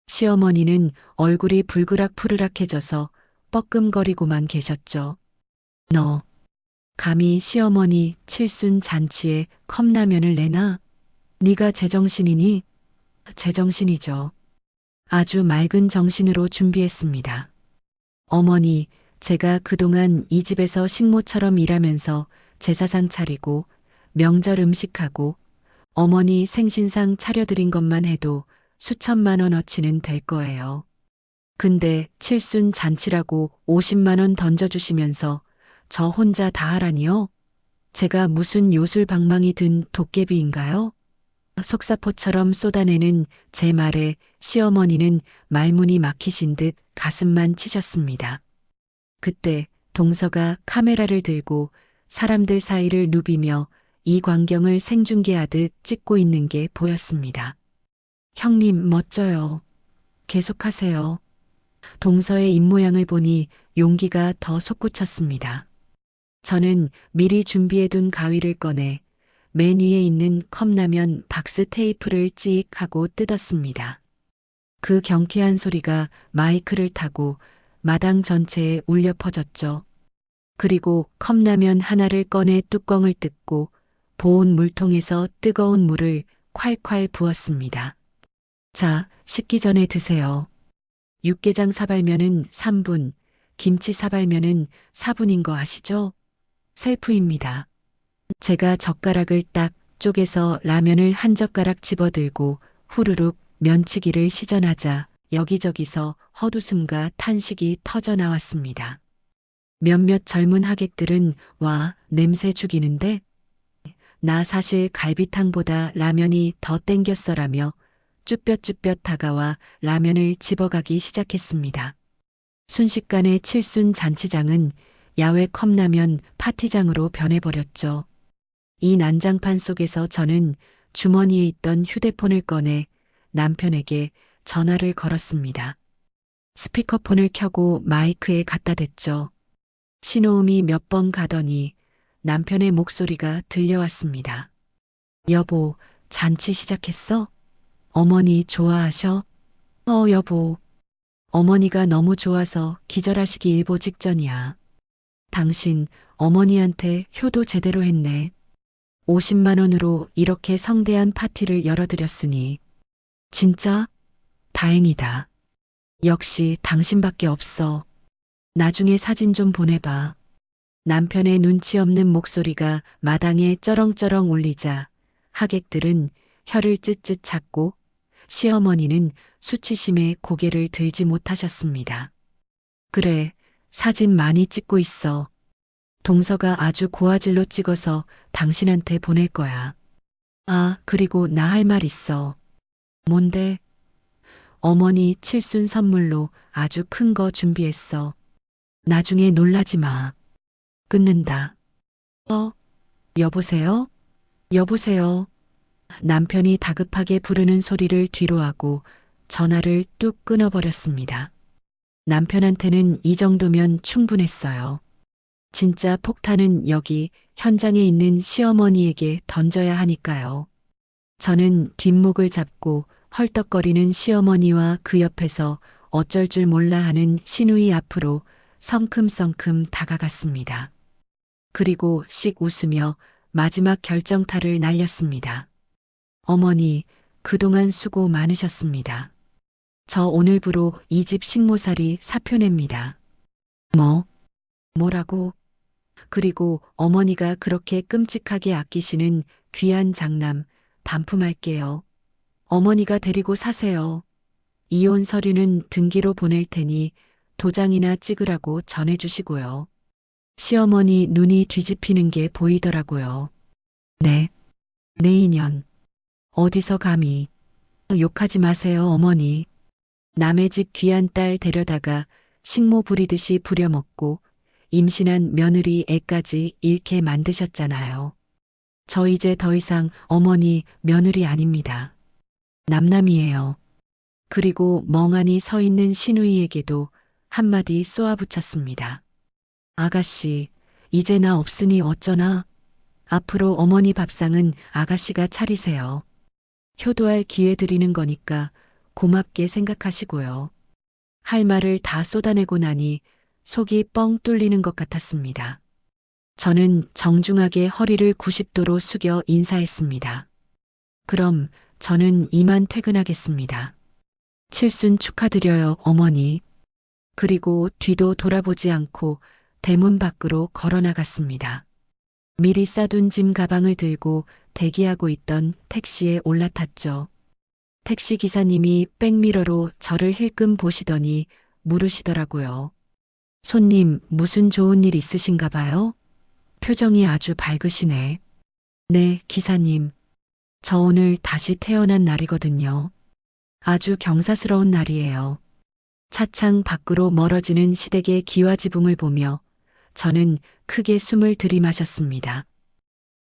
A: 시어머니는 얼굴이 불그락푸르락해져서 뻐끔거리고만 계셨죠. 너, 감히 시어머니 칠순 잔치에 컵라면을 내나? 네가 제정신이니? 제정신이죠. 아주 맑은 정신으로 준비했습니다. 어머니, 제가 그동안 이 집에서 식모처럼 일하면서 제사상 차리고 명절 음식하고 어머니 생신상 차려드린 것만 해도 수천만 원어치는 될 거예요. 근데 칠순 잔치라고 50만 원 던져주시면서 저 혼자 다 하라니요? 제가 무슨 요술방망이 든 도깨비인가요? 속사포처럼 쏟아내는 제 말에 시어머니는 말문이 막히신 듯 가슴만 치셨습니다. 그때 동서가 카메라를 들고 사람들 사이를 누비며 이 광경을 생중계하듯 찍고 있는 게 보였습니다. 형님 멋져요. 계속하세요. 동서의 입모양을 보니 용기가 더 솟구쳤습니다. 저는 미리 준비해둔 가위를 꺼내 맨 위에 있는 컵라면 박스 테이프를 찍 하고 뜯었습니다. 그 경쾌한 소리가 마이크를 타고 마당 전체에 울려 퍼졌죠. 그리고 컵라면 하나를 꺼내 뚜껑을 뜯고 보온 물통에서 뜨거운 물을 콸콸 부었습니다. 자, 식기 전에 드세요. 육개장 사발면은 3분, 김치 사발면은 4분인 거 아시죠? 셀프입니다. 제가 젓가락을 딱 쪼개서 라면을 한 젓가락 집어들고 후루룩 면치기를 시전하자 여기저기서 헛웃음과 탄식이 터져 나왔습니다. 몇몇 젊은 하객들은 와, 냄새 죽이는데? 나 사실 갈비탕보다 라면이 더 땡겼어라며 쭈뼛쭈뼛 다가와 라면을 집어가기 시작했습니다. 순식간에 칠순 잔치장은 야외 컵라면 파티장으로 변해버렸죠. 이 난장판 속에서 저는 주머니에 있던 휴대폰을 꺼내 남편에게 전화를 걸었습니다. 스피커폰을 켜고 마이크에 갖다 댔죠. 신호음이 몇 번 가더니 남편의 목소리가 들려왔습니다. 여보, 잔치 시작했어? 어머니 좋아하셔? 여보. 어머니가 너무 좋아서 기절하시기 일보 직전이야. 당신 어머니한테 효도 제대로 했네. 50만 원으로 이렇게 성대한 파티를 열어드렸으니. 진짜? 다행이다. 역시 당신밖에 없어. 나중에 사진 좀 보내봐. 남편의 눈치 없는 목소리가 마당에 쩌렁쩌렁 울리자 하객들은 혀를 쯧쯧 찾고 시어머니는 수치심에 고개를 들지 못하셨습니다. 그래, 사진 많이 찍고 있어. 동서가 아주 고화질로 찍어서 당신한테 보낼 거야. 아, 그리고 나 할 말 있어. 뭔데? 어머니 칠순 선물로 아주 큰 거 준비했어. 나중에 놀라지 마. 끊는다. 여보세요? 여보세요? 남편이 다급하게 부르는 소리를 뒤로하고 전화를 뚝 끊어버렸습니다. 남편한테는 이 정도면 충분했어요. 진짜 폭탄은 여기 현장에 있는 시어머니에게 던져야 하니까요. 저는 뒷목을 잡고 헐떡거리는 시어머니와 그 옆에서 어쩔 줄 몰라 하는 시누이 앞으로 성큼성큼 다가갔습니다. 그리고 씩 웃으며 마지막 결정타를 날렸습니다. 어머니, 그동안 수고 많으셨습니다. 저 오늘부로 이 집 식모살이 사표 냅니다. 뭐라고? 그리고 어머니가 그렇게 끔찍하게 아끼시는 귀한 장남 반품할게요. 어머니가 데리고 사세요. 이혼 서류는 등기로 보낼 테니 도장이나 찍으라고 전해주시고요. 시어머니 눈이 뒤집히는 게 보이더라고요. 네, 내 인연. 어디서 감히. 욕하지 마세요, 어머니. 남의 집 귀한 딸 데려다가 식모 부리듯이 부려먹고 임신한 며느리 애까지 잃게 만드셨잖아요. 저 이제 더 이상 어머니 며느리 아닙니다. 남남이에요. 그리고 멍하니 서 있는 시누이에게도 한마디 쏘아붙였습니다. 아가씨, 이제 나 없으니 어쩌나? 앞으로 어머니 밥상은 아가씨가 차리세요. 효도할 기회 드리는 거니까 고맙게 생각하시고요. 할 말을 다 쏟아내고 나니 속이 뻥 뚫리는 것 같았습니다. 저는 정중하게 허리를 90도로 숙여 인사했습니다. 그럼 저는 이만 퇴근하겠습니다. 칠순 축하드려요, 어머니. 그리고 뒤도 돌아보지 않고 대문 밖으로 걸어 나갔습니다. 미리 싸둔 짐 가방을 들고 대기하고 있던 택시에 올라탔죠. 택시 기사님이 백미러로 저를 힐끔 보시더니 물으시더라고요. 손님, 무슨 좋은 일 있으신가 봐요? 표정이 아주 밝으시네. 네, 기사님. 저 오늘 다시 태어난 날이거든요. 아주 경사스러운 날이에요. 차창 밖으로 멀어지는 시댁의 기와지붕을 보며 저는 크게 숨을 들이마셨습니다.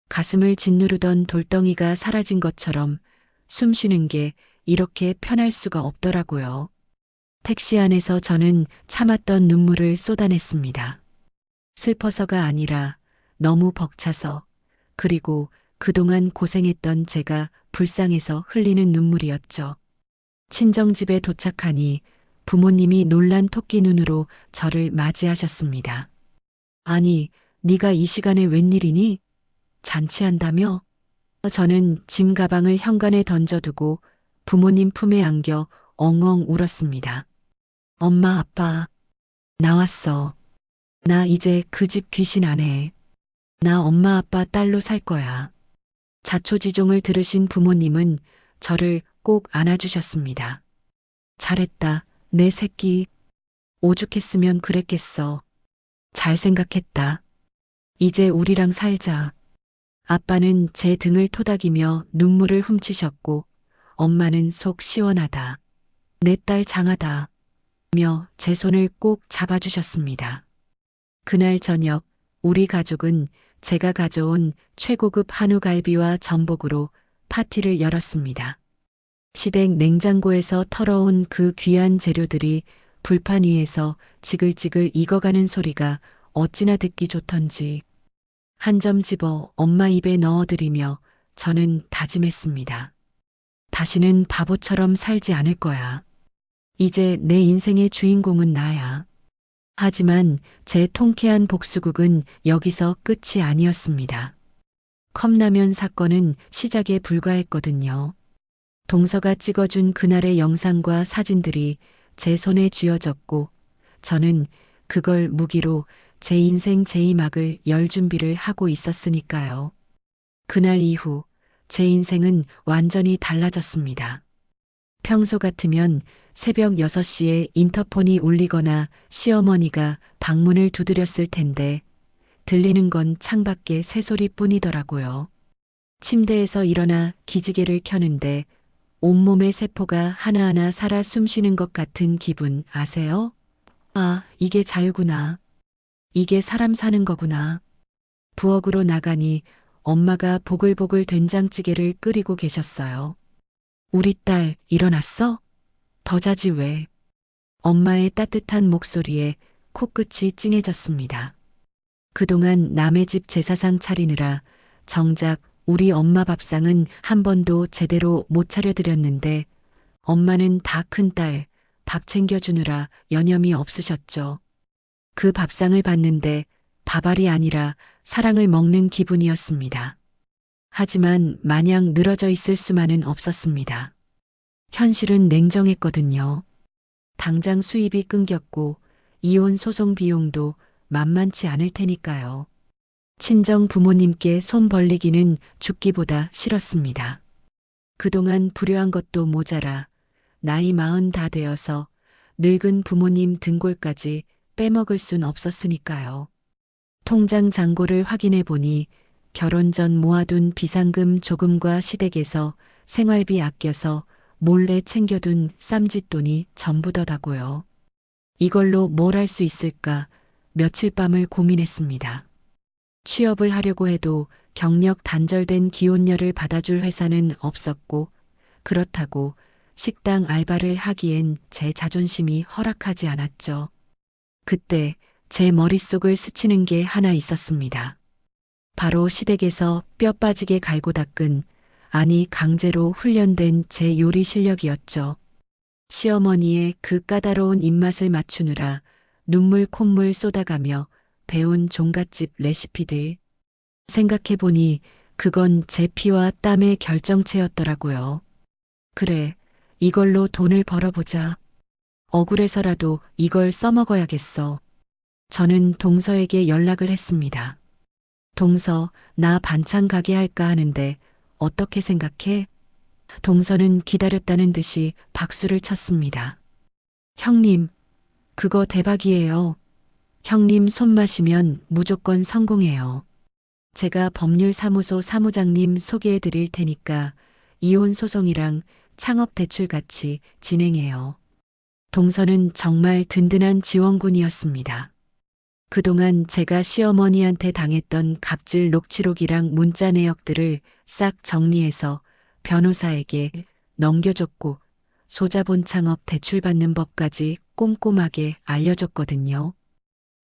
A: 가슴을 짓누르던 돌덩이가 사라진 것처럼 숨 쉬는 게 이렇게 편할 수가 없더라고요. 택시 안에서 저는 참았던 눈물을 쏟아냈습니다. 슬퍼서가 아니라 너무 벅차서, 그리고 그동안 고생했던 제가 불쌍해서 흘리는 눈물이었죠. 친정집에 도착하니 부모님이 놀란 토끼 눈으로 저를 맞이하셨습니다. 아니, 네가 이 시간에 웬일이니? 잔치한다며? 저는 짐 가방을 현관에 던져두고 부모님 품에 안겨 엉엉 울었습니다. 엄마, 아빠, 나왔어. 나 이제 그 집 귀신 안 해. 나 엄마 아빠 딸로 살 거야. 자초지종을 들으신 부모님은 저를 꼭 안아주셨습니다. 잘했다, 내 새끼. 오죽했으면 그랬겠어. 잘 생각했다. 이제 우리랑 살자. 아빠는 제 등을 토닥이며 눈물을 훔치셨고, 엄마는 속 시원하다. 내 딸 장하다. 며 제 손을 꼭 잡아주셨습니다. 그날 저녁 우리 가족은 제가 가져온 최고급 한우갈비와 전복으로 파티를 열었습니다. 시댁 냉장고에서 털어온 그 귀한 재료들이 불판 위에서 지글지글 익어가는 소리가 어찌나 듣기 좋던지 한 점 집어 엄마 입에 넣어드리며 저는 다짐했습니다. 다시는 바보처럼 살지 않을 거야. 이제 내 인생의 주인공은 나야. 하지만 제 통쾌한 복수극은 여기서 끝이 아니었습니다. 컵라면 사건은 시작에 불과했거든요. 동서가 찍어준 그날의 영상과 사진들이 제 손에 쥐어졌고 저는 그걸 무기로 제 인생 제2막을 열 준비를 하고 있었으니까요. 그날 이후 제 인생은 완전히 달라졌습니다. 평소 같으면 새벽 6시에 인터폰이 울리거나 시어머니가 방문을 두드렸을 텐데 들리는 건 창밖의 새소리뿐이더라고요. 침대에서 일어나 기지개를 켜는데 온몸의 세포가 하나하나 살아 숨쉬는 것 같은 기분 아세요? 아, 이게 자유구나. 이게 사람 사는 거구나. 부엌으로 나가니 엄마가 보글보글 된장찌개를 끓이고 계셨어요. 우리 딸 일어났어? 더 자지 왜? 엄마의 따뜻한 목소리에 코끝이 찡해졌습니다. 그동안 남의 집 제사상 차리느라 정작 우리 엄마 밥상은 한 번도 제대로 못 차려드렸는데 엄마는 다 큰 딸 밥 챙겨주느라 여념이 없으셨죠. 그 밥상을 봤는데 밥알이 아니라 사랑을 먹는 기분이었습니다. 하지만 마냥 늘어져 있을 수만은 없었습니다. 현실은 냉정했거든요. 당장 수입이 끊겼고 이혼 소송 비용도 만만치 않을 테니까요. 친정 부모님께 손 벌리기는 죽기보다 싫었습니다. 그동안 불효한 것도 모자라 나이 40 다 되어서 늙은 부모님 등골까지 빼먹을 순 없었으니까요. 통장 잔고를 확인해 보니 결혼 전 모아둔 비상금 조금과 시댁에서 생활비 아껴서 몰래 챙겨둔 쌈짓돈이 전부더다고요. 이걸로 뭘 할 수 있을까 며칠 밤을 고민했습니다. 취업을 하려고 해도 경력 단절된 기혼녀를 받아줄 회사는 없었고 그렇다고 식당 알바를 하기엔 제 자존심이 허락하지 않았죠. 그때 제 머릿속을 스치는 게 하나 있었습니다. 바로 시댁에서 뼈 빠지게 갈고 닦은, 아니 강제로 훈련된 제 요리 실력이었죠. 시어머니의 그 까다로운 입맛을 맞추느라 눈물 콧물 쏟아가며 배운 종갓집 레시피들. 생각해보니 그건 제 피와 땀의 결정체였더라고요. 그래, 이걸로 돈을 벌어보자. 억울해서라도 이걸 써먹어야겠어. 저는 동서에게 연락을 했습니다. 동서, 나 반찬 가게 할까 하는데 어떻게 생각해? 동서는 기다렸다는 듯이 박수를 쳤습니다. 형님, 그거 대박이에요. 형님 손 마시면 무조건 성공해요. 제가 법률사무소 사무장님 소개해 드릴 테니까 이혼 소송이랑 창업 대출 같이 진행해요. 동서는 정말 든든한 지원군이었습니다. 그동안 제가 시어머니한테 당했던 갑질 녹취록이랑 문자 내역들을 싹 정리해서 변호사에게 넘겨줬고 소자본 창업 대출받는 법까지 꼼꼼하게 알려줬거든요.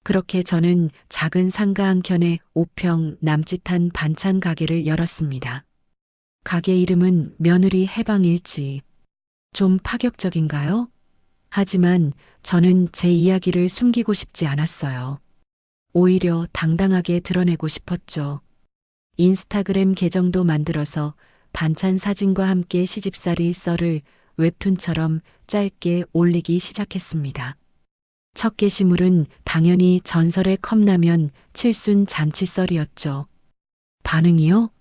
A: 그렇게 저는 작은 상가 한 켠에 5평 남짓한 반찬 가게를 열었습니다. 가게 이름은 며느리 해방일지. 좀 파격적인가요? 하지만 저는 제 이야기를 숨기고 싶지 않았어요. 오히려 당당하게 드러내고 싶었죠. 인스타그램 계정도 만들어서 반찬 사진과 함께 시집살이 썰을 웹툰처럼 짧게 올리기 시작했습니다. 첫 게시물은 당연히 전설의 컵라면 칠순 잔치썰이었죠. 반응이요?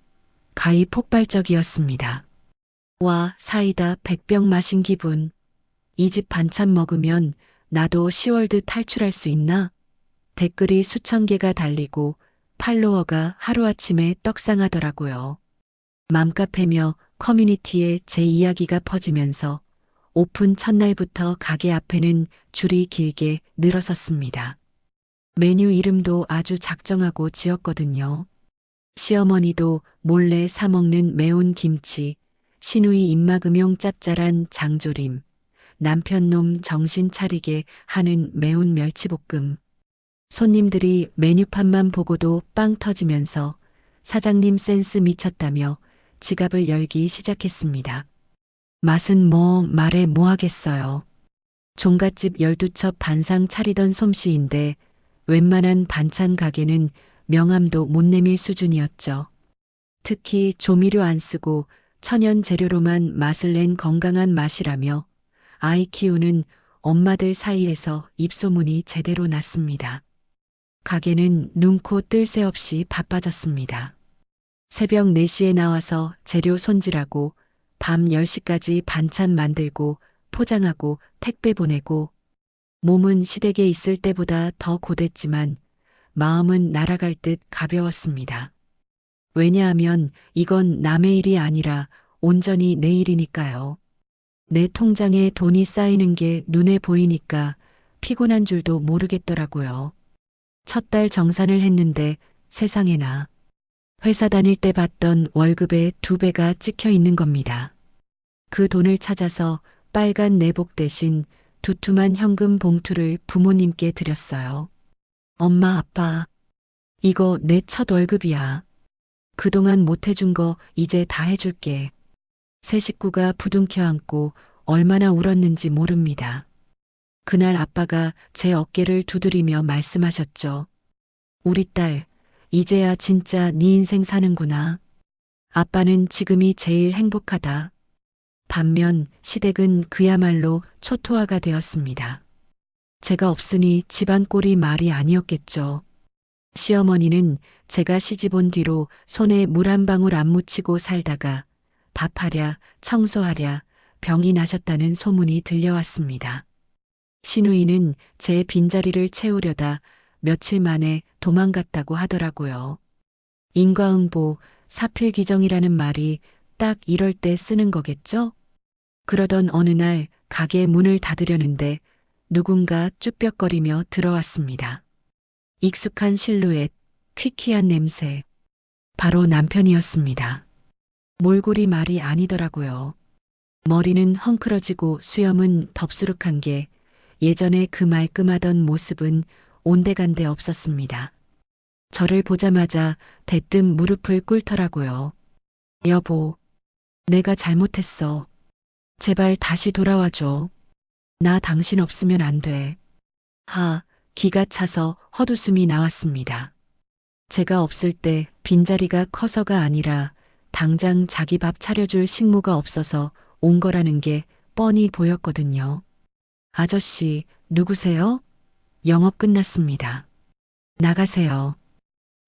A: 가히 폭발적이었습니다. 와, 사이다 100병 마신 기분. 이 집 반찬 먹으면 나도 시월드 탈출할 수 있나? 댓글이 수천 개가 달리고 팔로워가 하루아침에 떡상하더라고요. 맘카페며 커뮤니티에 제 이야기가 퍼지면서 오픈 첫날부터 가게 앞에는 줄이 길게 늘어섰습니다. 메뉴 이름도 아주 작정하고 지었거든요. 시어머니도 몰래 사먹는 매운 김치, 시누이 입막음용 짭짤한 장조림, 남편놈 정신 차리게 하는 매운 멸치볶음. 손님들이 메뉴판만 보고도 빵 터지면서 사장님 센스 미쳤다며 지갑을 열기 시작했습니다. 맛은 뭐 말해 뭐 하겠어요. 종갓집 12첩 반상 차리던 솜씨인데 웬만한 반찬 가게는 명함도 못 내밀 수준이었죠. 특히 조미료 안 쓰고 천연 재료로만 맛을 낸 건강한 맛이라며 아이 키우는 엄마들 사이에서 입소문이 제대로 났습니다. 가게는 눈코 뜰 새 없이 바빠졌습니다. 새벽 4시에 나와서 재료 손질하고 밤 10시까지 반찬 만들고 포장하고 택배 보내고 몸은 시댁에 있을 때보다 더 고됐지만 마음은 날아갈 듯 가벼웠습니다. 왜냐하면 이건 남의 일이 아니라 온전히 내 일이니까요. 내 통장에 돈이 쌓이는 게 눈에 보이니까 피곤한 줄도 모르겠더라고요. 첫 달 정산을 했는데 세상에나 회사 다닐 때 받던 월급의 2배가 찍혀 있는 겁니다. 그 돈을 찾아서 빨간 내복 대신 두툼한 현금 봉투를 부모님께 드렸어요. 엄마, 아빠, 이거 내 첫 월급이야. 그동안 못 해준 거 이제 다 해줄게. 세 식구가 부둥켜 안고 얼마나 울었는지 모릅니다. 그날 아빠가 제 어깨를 두드리며 말씀하셨죠. 우리 딸, 이제야 진짜 네 인생 사는구나. 아빠는 지금이 제일 행복하다. 반면 시댁은 그야말로 초토화가 되었습니다. 제가 없으니 집안 꼴이 말이 아니었겠죠. 시어머니는 제가 시집 온 뒤로 손에 물 한 방울 안 묻히고 살다가 밥하랴 청소하랴 병이 나셨다는 소문이 들려왔습니다. 시누이는 제 빈자리를 채우려다 며칠 만에 도망갔다고 하더라고요. 인과응보, 사필귀정이라는 말이 딱 이럴 때 쓰는 거겠죠? 그러던 어느 날 가게 문을 닫으려는데 누군가 쭈뼛거리며 들어왔습니다. 익숙한 실루엣, 퀴퀴한 냄새. 바로 남편이었습니다. 몰골이 말이 아니더라고요. 머리는 헝클어지고 수염은 덥수룩한 게 예전에 그 말끔하던 모습은 온데간데 없었습니다. 저를 보자마자 대뜸 무릎을 꿇더라고요. 여보, 내가 잘못했어. 제발 다시 돌아와줘. 나 당신 없으면 안 돼. 기가 차서 헛웃음이 나왔습니다. 제가 없을 때 빈자리가 커서가 아니라 당장 자기 밥 차려줄 식모가 없어서 온 거라는 게 뻔히 보였거든요. 아저씨, 누구세요? 영업 끝났습니다. 나가세요.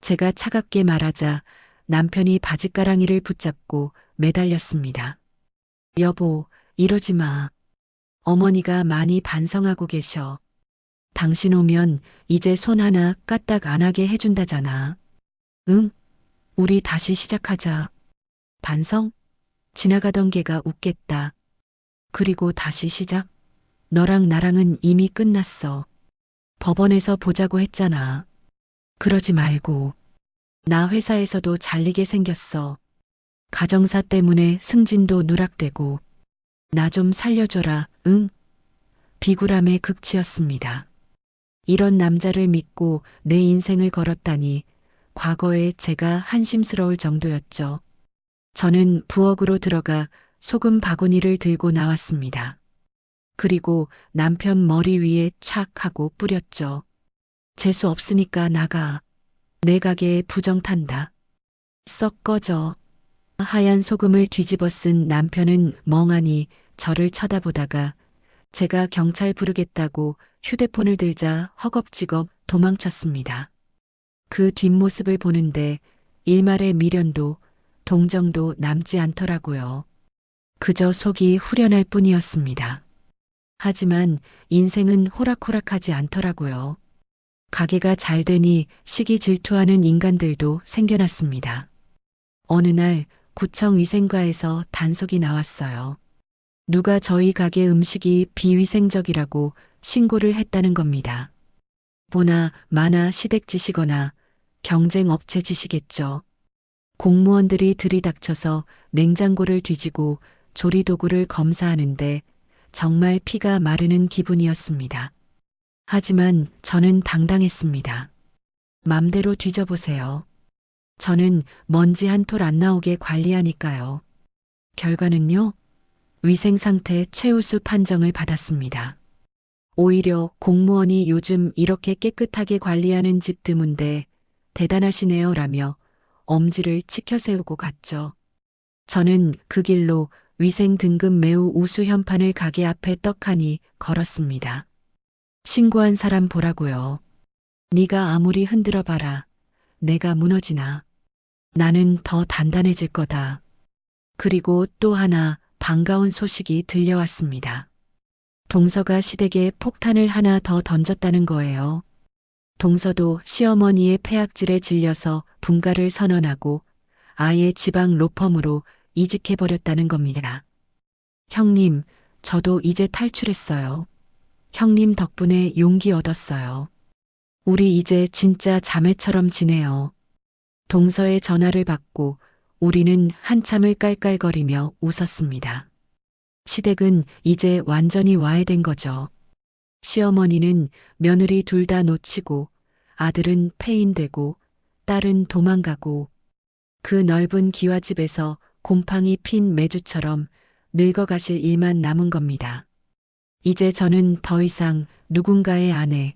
A: 제가 차갑게 말하자 남편이 바짓가랑이를 붙잡고 매달렸습니다. 여보, 이러지 마. 어머니가 많이 반성하고 계셔. 당신 오면 이제 손 하나 까딱 안 하게 해준다잖아. 응? 우리 다시 시작하자. 반성? 지나가던 개가 웃겠다. 그리고 다시 시작? 너랑 나랑은 이미 끝났어. 법원에서 보자고 했잖아. 그러지 말고. 나 회사에서도 잘리게 생겼어. 가정사 때문에 승진도 누락되고. 나 좀 살려줘라, 응? 비굴함의 극치였습니다. 이런 남자를 믿고 내 인생을 걸었다니 과거에 제가 한심스러울 정도였죠. 저는 부엌으로 들어가 소금 바구니를 들고 나왔습니다. 그리고 남편 머리 위에 착 하고 뿌렸죠. 재수 없으니까 나가. 내 가게에 부정 탄다. 썩 꺼져. 하얀 소금을 뒤집어 쓴 남편은 멍하니 저를 쳐다보다가 제가 경찰 부르겠다고 휴대폰을 들자 허겁지겁 도망쳤습니다. 그 뒷모습을 보는데 일말의 미련도 동정도 남지 않더라고요. 그저 속이 후련할 뿐이었습니다. 하지만 인생은 호락호락하지 않더라고요. 가게가 잘 되니 시기 질투하는 인간들도 생겨났습니다. 어느 날 구청 위생과에서 단속이 나왔어요. 누가 저희 가게 음식이 비위생적이라고 신고를 했다는 겁니다. 보나 마나 시댁 짓이거나 경쟁업체 짓이겠죠. 공무원들이 들이닥쳐서 냉장고를 뒤지고 조리도구를 검사하는데 정말 피가 마르는 기분이었습니다. 하지만 저는 당당했습니다. 맘대로 뒤져보세요. 저는 먼지 한 톨 안 나오게 관리하니까요. 결과는요? 위생 상태 최우수 판정을 받았습니다. 오히려 공무원이 요즘 이렇게 깨끗하게 관리하는 집 드문데 대단하시네요 라며 엄지를 치켜세우고 갔죠. 저는 그 길로 위생 등급 매우 우수 현판을 가게 앞에 떡하니 걸었습니다. 신고한 사람 보라고요. 네가 아무리 흔들어 봐라. 내가 무너지나. 나는 더 단단해질 거다. 그리고 또 하나 반가운 소식이 들려왔습니다. 동서가 시댁에 폭탄을 하나 더 던졌다는 거예요. 동서도 시어머니의 폐악질에 질려서 분가를 선언하고 아예 지방 로펌으로 이직해버렸다는 겁니다. 형님, 저도 이제 탈출했어요. 형님 덕분에 용기 얻었어요. 우리 이제 진짜 자매처럼 지내요. 동서의 전화를 받고 우리는 한참을 깔깔거리며 웃었습니다. 시댁은 이제 완전히 와해된 거죠. 시어머니는 며느리 둘 다 놓치고 아들은 폐인되고 딸은 도망가고 그 넓은 기와집에서 곰팡이 핀 메주처럼 늙어가실 일만 남은 겁니다. 이제 저는 더 이상 누군가의 아내,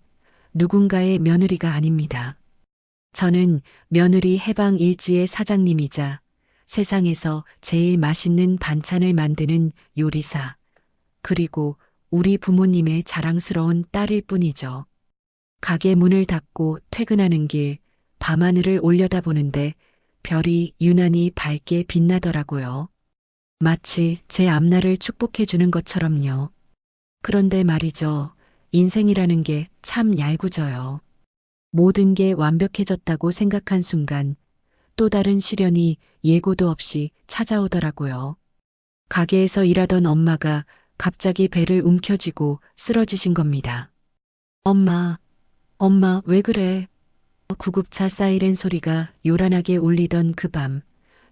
A: 누군가의 며느리가 아닙니다. 저는 며느리 해방 일지의 사장님이자 세상에서 제일 맛있는 반찬을 만드는 요리사, 그리고 우리 부모님의 자랑스러운 딸일 뿐이죠. 가게 문을 닫고 퇴근하는 길, 밤하늘을 올려다보는데 별이 유난히 밝게 빛나더라고요. 마치 제 앞날을 축복해 주는 것처럼요. 그런데 말이죠. 인생이라는 게 참 얄궂어요. 모든 게 완벽해졌다고 생각한 순간 또 다른 시련이 예고도 없이 찾아오더라고요. 가게에서 일하던 엄마가 갑자기 배를 움켜쥐고 쓰러지신 겁니다. 엄마, 엄마, 왜 그래? 구급차 사이렌 소리가 요란하게 울리던 그 밤,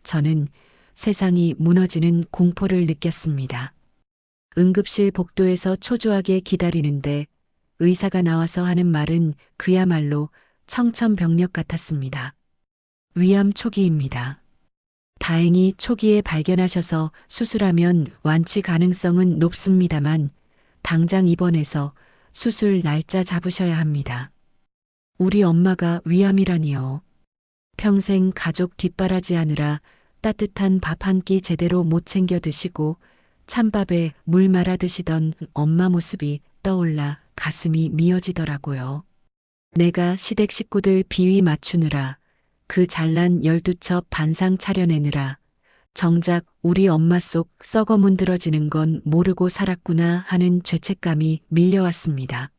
A: 저는 세상이 무너지는 공포를 느꼈습니다. 응급실 복도에서 초조하게 기다리는데 의사가 나와서 하는 말은 그야말로 청천벽력 같았습니다. 위암 초기입니다. 다행히 초기에 발견하셔서 수술하면 완치 가능성은 높습니다만 당장 입원해서 수술 날짜 잡으셔야 합니다. 우리 엄마가 위암이라니요. 평생 가족 뒷바라지하느라 따뜻한 밥 한 끼 제대로 못 챙겨 드시고 찬밥에 물 말아 드시던 엄마 모습이 떠올라 가슴이 미어지더라고요. 내가 시댁 식구들 비위 맞추느라 그 잘난 12첩 반상 차려내느라 정작 우리 엄마 속 썩어 문드러지는 건 모르고 살았구나 하는 죄책감이 밀려왔습니다.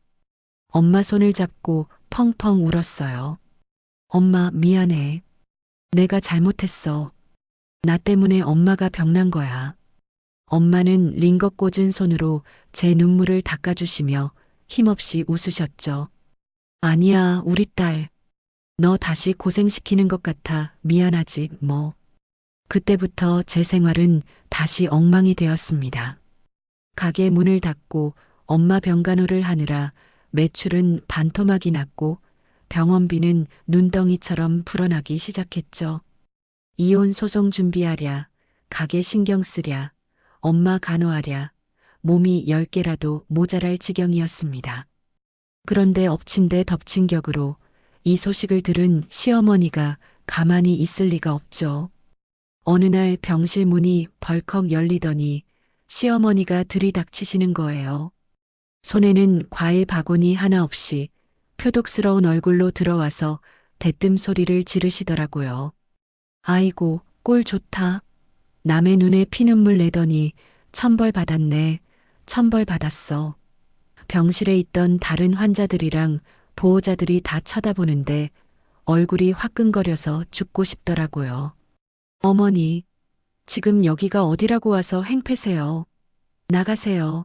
A: 엄마 손을 잡고 펑펑 울었어요. 엄마 미안해. 내가 잘못했어. 나 때문에 엄마가 병난 거야. 엄마는 링거 꽂은 손으로 제 눈물을 닦아주시며 힘없이 웃으셨죠. 아니야, 우리 딸. 너 다시 고생시키는 것 같아 미안하지 뭐. 그때부터 제 생활은 다시 엉망이 되었습니다. 가게 문을 닫고 엄마 병간호를 하느라 매출은 반토막이 났고 병원비는 눈덩이처럼 불어나기 시작했죠. 이혼 소송 준비하랴, 가게 신경 쓰랴, 엄마 간호하랴, 몸이 10개라도 모자랄 지경이었습니다. 그런데 엎친 데 덮친 격으로 이 소식을 들은 시어머니가 가만히 있을 리가 없죠. 어느 날 병실 문이 벌컥 열리더니 시어머니가 들이닥치시는 거예요. 손에는 과일 바구니 하나 없이 표독스러운 얼굴로 들어와서 대뜸 소리를 지르시더라고요. 아이고, 꼴 좋다. 남의 눈에 피눈물 내더니 천벌 받았네. 천벌 받았어. 병실에 있던 다른 환자들이랑 보호자들이 다 쳐다보는데 얼굴이 화끈거려서 죽고 싶더라고요. 어머니, 지금 여기가 어디라고 와서 행패세요. 나가세요.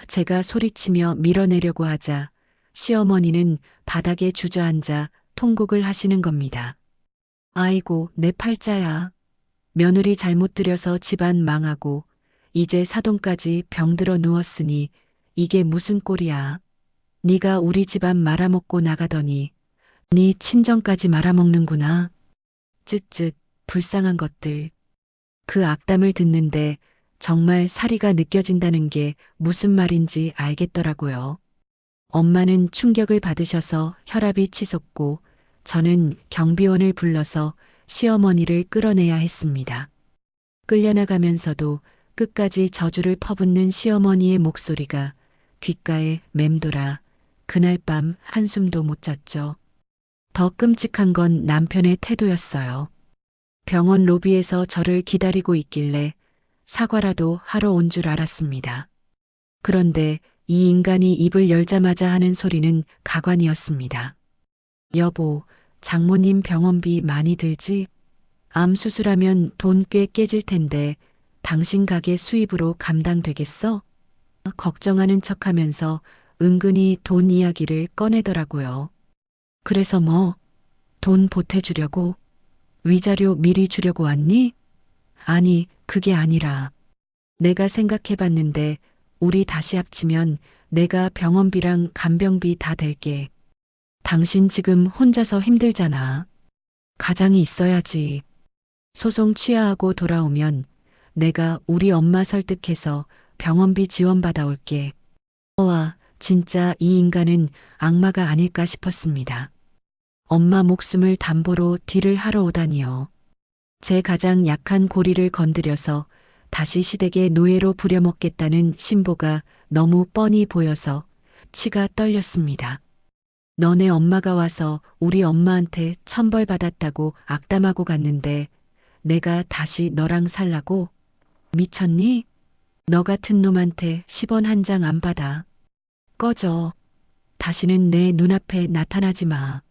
A: 제가 소리치며 밀어내려고 하자 시어머니는 바닥에 주저앉아 통곡을 하시는 겁니다. 아이고, 내 팔자야. 며느리 잘못 들여서 집안 망하고 이제 사돈까지 병들어 누웠으니 이게 무슨 꼴이야. 네가 우리 집안 말아먹고 나가더니 네 친정까지 말아먹는구나. 쯧쯧 불쌍한 것들. 그 악담을 듣는데 정말 사리가 느껴진다는 게 무슨 말인지 알겠더라고요. 엄마는 충격을 받으셔서 혈압이 치솟고 저는 경비원을 불러서 시어머니를 끌어내야 했습니다. 끌려나가면서도 끝까지 저주를 퍼붓는 시어머니의 목소리가 귓가에 맴돌아 그날 밤 한숨도 못 잤죠. 더 끔찍한 건 남편의 태도였어요. 병원 로비에서 저를 기다리고 있길래 사과라도 하러 온 줄 알았습니다. 그런데 이 인간이 입을 열자마자 하는 소리는 가관이었습니다. 여보, 장모님 병원비 많이 들지? 암 수술하면 돈 꽤 깨질 텐데 당신 가게 수입으로 감당되겠어? 걱정하는 척하면서 은근히 돈 이야기를 꺼내더라고요. 그래서 뭐? 돈 보태주려고? 위자료 미리 주려고 왔니? 아니, 그게 아니라 내가 생각해봤는데 우리 다시 합치면 내가 병원비랑 간병비 다 댈게. 당신 지금 혼자서 힘들잖아. 가장이 있어야지. 소송 취하하고 돌아오면 내가 우리 엄마 설득해서 병원비 지원받아 올게. 와, 진짜 이 인간은 악마가 아닐까 싶었습니다. 엄마 목숨을 담보로 딜을 하러 오다니요. 제 가장 약한 고리를 건드려서 다시 시댁의 노예로 부려먹겠다는 신보가 너무 뻔히 보여서 치가 떨렸습니다. 너네 엄마가 와서 우리 엄마한테 천벌 받았다고 악담하고 갔는데 내가 다시 너랑 살라고? 미쳤니? 너 같은 놈한테 10원 한 장 안 받아. 꺼져. 다시는 내 눈앞에 나타나지 마.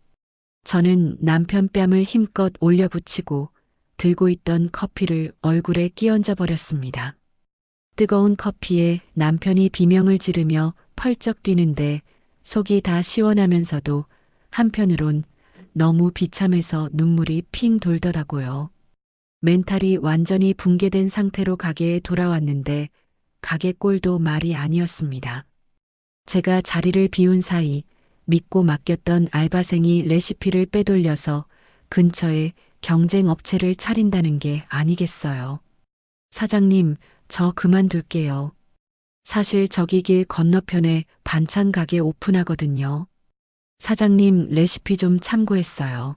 A: 저는 남편 뺨을 힘껏 올려붙이고 들고 있던 커피를 얼굴에 끼얹어 버렸습니다. 뜨거운 커피에 남편이 비명을 지르며 펄쩍 뛰는데 속이 다 시원하면서도 한편으론 너무 비참해서 눈물이 핑 돌더라고요. 멘탈이 완전히 붕괴된 상태로 가게에 돌아왔는데 가게 꼴도 말이 아니었습니다. 제가 자리를 비운 사이 믿고 맡겼던 알바생이 레시피를 빼돌려서 근처에 경쟁 업체를 차린다는 게 아니겠어요. 사장님, 저 그만둘게요. 사실 저기 길 건너편에 반찬 가게 오픈하거든요. 사장님 레시피 좀 참고했어요.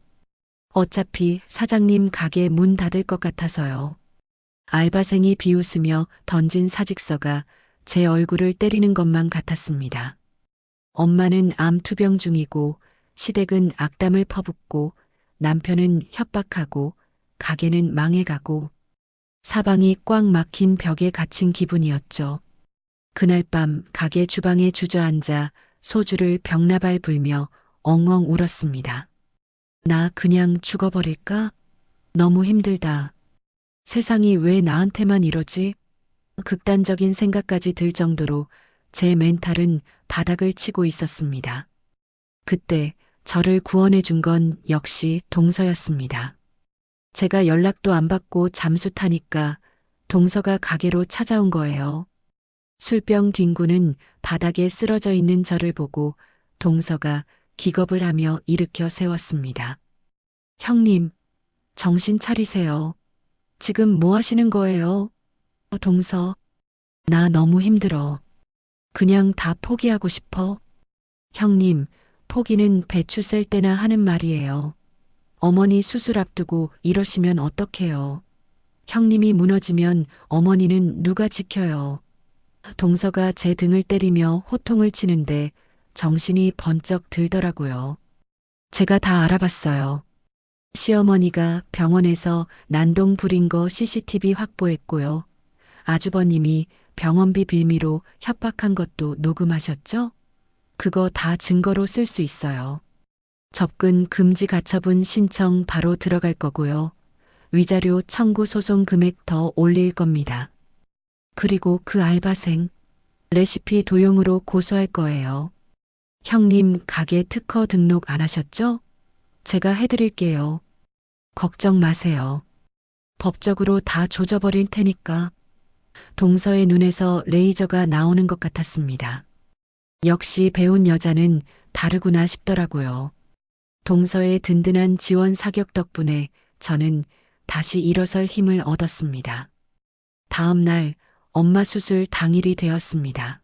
A: 어차피 사장님 가게 문 닫을 것 같아서요. 알바생이 비웃으며 던진 사직서가 제 얼굴을 때리는 것만 같았습니다. 엄마는 암 투병 중이고 시댁은 악담을 퍼붓고 남편은 협박하고 가게는 망해가고 사방이 꽉 막힌 벽에 갇힌 기분이었죠. 그날 밤 가게 주방에 주저앉아 소주를 벽나발 불며 엉엉 울었습니다. 나 그냥 죽어버릴까? 너무 힘들다. 세상이 왜 나한테만 이러지? 극단적인 생각까지 들 정도로 제 멘탈은 바닥을 치고 있었습니다. 그때 저를 구원해 준 건 역시 동서였습니다. 제가 연락도 안 받고 잠수 타니까 동서가 가게로 찾아온 거예요. 술병 뒹구는 바닥에 쓰러져 있는 저를 보고 동서가 기겁을 하며 일으켜 세웠습니다. 형님, 정신 차리세요. 지금 뭐 하시는 거예요? 동서, 나 너무 힘들어. 그냥 다 포기하고 싶어. 형님, 포기는 배추 셀 때나 하는 말이에요. 어머니 수술 앞두고 이러시면 어떡해요. 형님이 무너지면 어머니는 누가 지켜요. 동서가 제 등을 때리며 호통을 치는데 정신이 번쩍 들더라고요. 제가 다 알아봤어요. 시어머니가 병원에서 난동 부린 거 CCTV 확보했고요. 아주버님이 병원비 빌미로 협박한 것도 녹음하셨죠? 그거 다 증거로 쓸 수 있어요. 접근 금지 가처분 신청 바로 들어갈 거고요. 위자료 청구 소송 금액 더 올릴 겁니다. 그리고 그 알바생, 레시피 도용으로 고소할 거예요. 형님 가게 특허 등록 안 하셨죠? 제가 해드릴게요. 걱정 마세요. 법적으로 다 조져버릴 테니까. 동서의 눈에서 레이저가 나오는 것 같았습니다. 역시 배운 여자는 다르구나 싶더라고요. 동서의 든든한 지원 사격 덕분에 저는 다시 일어설 힘을 얻었습니다. 다음 날 엄마 수술 당일이 되었습니다.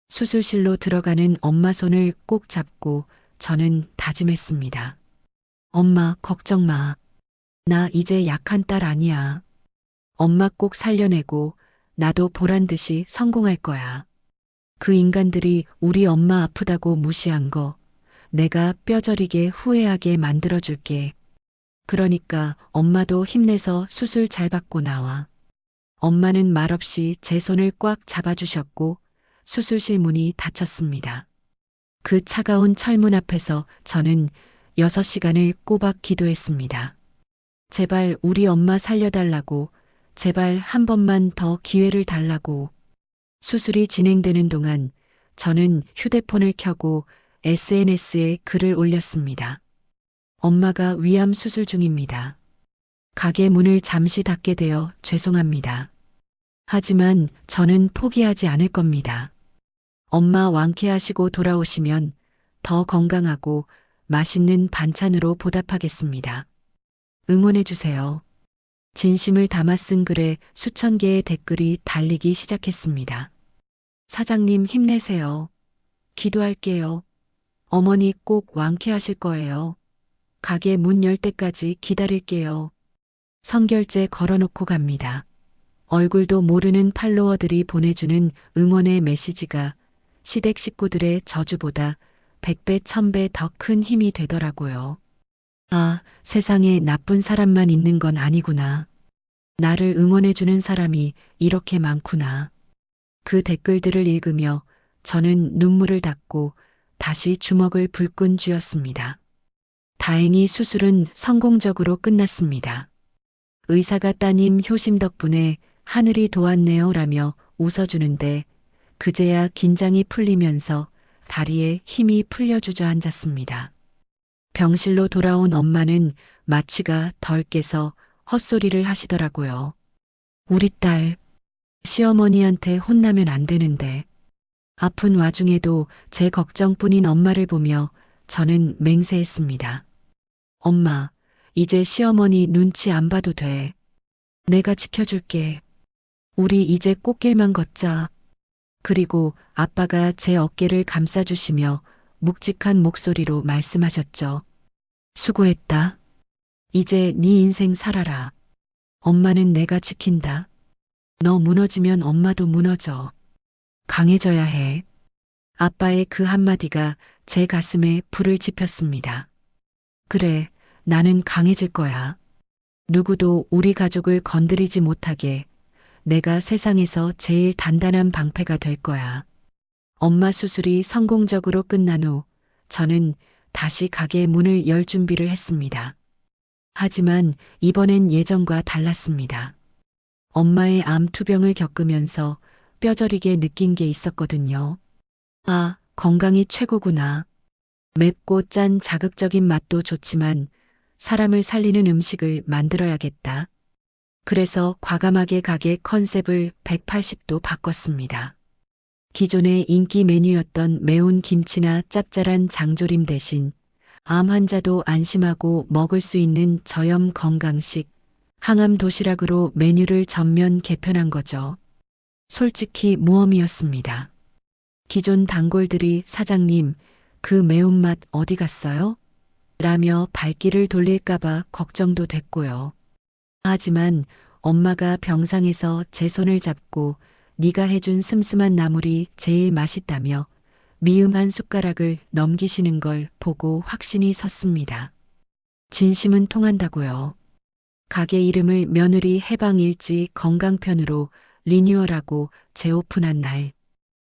A: 수술실로 들어가는 엄마 손을 꼭 잡고 저는 다짐했습니다. 엄마 걱정 마. 나 이제 약한 딸 아니야. 엄마 꼭 살려내고 나도 보란 듯이 성공할 거야. 그 인간들이 우리 엄마 아프다고 무시한 거 내가 뼈저리게 후회하게 만들어줄게. 그러니까 엄마도 힘내서 수술 잘 받고 나와. 엄마는 말없이 제 손을 꽉 잡아주셨고 수술실 문이 닫혔습니다. 그 차가운 철문 앞에서 저는 6시간을 꼬박 기도했습니다. 제발 우리 엄마 살려달라고, 제발 한 번만 더 기회를 달라고. 수술이 진행되는 동안 저는 휴대폰을 켜고 SNS에 글을 올렸습니다. 엄마가 위암 수술 중입니다. 가게 문을 잠시 닫게 되어 죄송합니다. 하지만 저는 포기하지 않을 겁니다. 엄마 완쾌하시고 돌아오시면 더 건강하고 맛있는 반찬으로 보답하겠습니다. 응원해주세요. 진심을 담아 쓴 글에 수천 개의 댓글이 달리기 시작했습니다. 사장님 힘내세요. 기도할게요. 어머니 꼭 완쾌하실 거예요. 가게 문 열 때까지 기다릴게요. 선결제 걸어놓고 갑니다. 얼굴도 모르는 팔로워들이 보내주는 응원의 메시지가 시댁 식구들의 저주보다 100배, 1000배 더 큰 힘이 되더라고요. 아, 세상에 나쁜 사람만 있는 건 아니구나. 나를 응원해주는 사람이 이렇게 많구나. 그 댓글들을 읽으며 저는 눈물을 닦고 다시 주먹을 불끈 쥐었습니다. 다행히 수술은 성공적으로 끝났습니다. 의사가 따님 효심 덕분에 하늘이 도왔네요 라며 웃어주는데 그제야 긴장이 풀리면서 다리에 힘이 풀려 주저앉았습니다. 병실로 돌아온 엄마는 마취가 덜 깨서 헛소리를 하시더라고요. 우리 딸, 시어머니한테 혼나면 안 되는데. 아픈 와중에도 제 걱정뿐인 엄마를 보며 저는 맹세했습니다. 엄마, 이제 시어머니 눈치 안 봐도 돼. 내가 지켜줄게. 우리 이제 꽃길만 걷자. 그리고 아빠가 제 어깨를 감싸주시며 묵직한 목소리로 말씀하셨죠. 수고했다. 이제 네 인생 살아라. 엄마는 내가 지킨다. 너 무너지면 엄마도 무너져. 강해져야 해. 아빠의 그 한마디가 제 가슴에 불을 지폈습니다. 그래, 나는 강해질 거야. 누구도 우리 가족을 건드리지 못하게 내가 세상에서 제일 단단한 방패가 될 거야. 엄마 수술이 성공적으로 끝난 후 저는 다시 가게 문을 열 준비를 했습니다. 하지만 이번엔 예전과 달랐습니다. 엄마의 암 투병을 겪으면서 뼈저리게 느낀 게 있었거든요. 아, 건강이 최고구나. 맵고 짠 자극적인 맛도 좋지만 사람을 살리는 음식을 만들어야겠다. 그래서 과감하게 가게 컨셉을 180도 바꿨습니다. 기존의 인기 메뉴였던 매운 김치나 짭짤한 장조림 대신 암 환자도 안심하고 먹을 수 있는 저염 건강식, 항암 도시락으로 메뉴를 전면 개편한 거죠. 솔직히 모험이었습니다. 기존 단골들이 사장님, 그 매운맛 어디 갔어요? 라며 발길을 돌릴까봐 걱정도 됐고요. 하지만 엄마가 병상에서 제 손을 잡고 네가 해준 슴슴한 나물이 제일 맛있다며 미음 한 숟가락을 넘기시는 걸 보고 확신이 섰습니다. 진심은 통한다고요. 가게 이름을 며느리 해방일지 건강편으로 리뉴얼하고 재오픈한 날.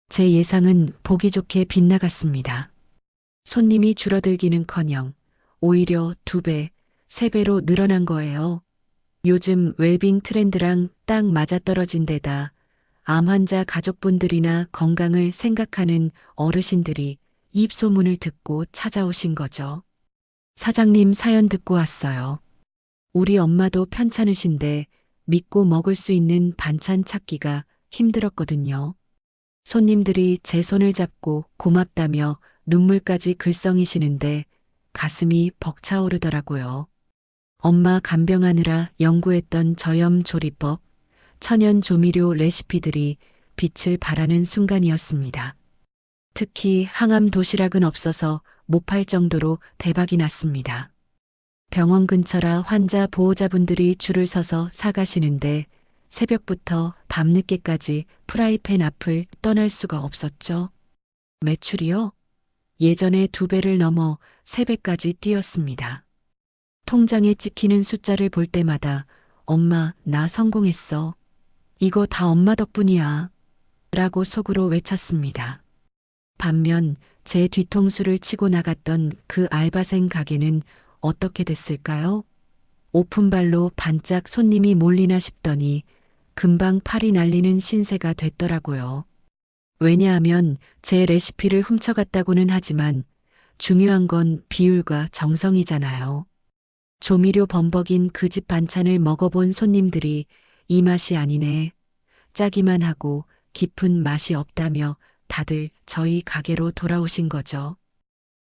A: 제 예상은 보기 좋게 빗나갔습니다. 손님이 줄어들기는커녕 오히려 2배, 3배로 늘어난 거예요. 요즘 웰빙 트렌드랑 딱 맞아떨어진 데다 암 환자 가족분들이나 건강을 생각하는 어르신들이 입소문을 듣고 찾아오신 거죠. 사장님 사연 듣고 왔어요. 우리 엄마도 편찮으신데 믿고 먹을 수 있는 반찬 찾기가 힘들었거든요. 손님들이 제 손을 잡고 고맙다며 눈물까지 글썽이시는데 가슴이 벅차오르더라고요. 엄마 간병하느라 연구했던 저염 조리법, 천연 조미료 레시피들이 빛을 발하는 순간이었습니다. 특히 항암 도시락은 없어서 못 팔 정도로 대박이 났습니다. 병원 근처라 환자 보호자분들이 줄을 서서 사가시는데 새벽부터 밤늦게까지 프라이팬 앞을 떠날 수가 없었죠. 매출이요? 예전에 2배를 넘어 3배까지 뛰었습니다. 통장에 찍히는 숫자를 볼 때마다 엄마, 나 성공했어. 이거 다 엄마 덕분이야. 라고 속으로 외쳤습니다. 반면 제 뒤통수를 치고 나갔던 그 알바생 가게는 어떻게 됐을까요? 오픈발로 반짝 손님이 몰리나 싶더니 금방 팔이 날리는 신세가 됐더라고요. 왜냐하면 제 레시피를 훔쳐갔다고는 하지만 중요한 건 비율과 정성이잖아요. 조미료 범벅인 그 집 반찬을 먹어본 손님들이 이 맛이 아니네, 짜기만 하고 깊은 맛이 없다며 다들 저희 가게로 돌아오신 거죠.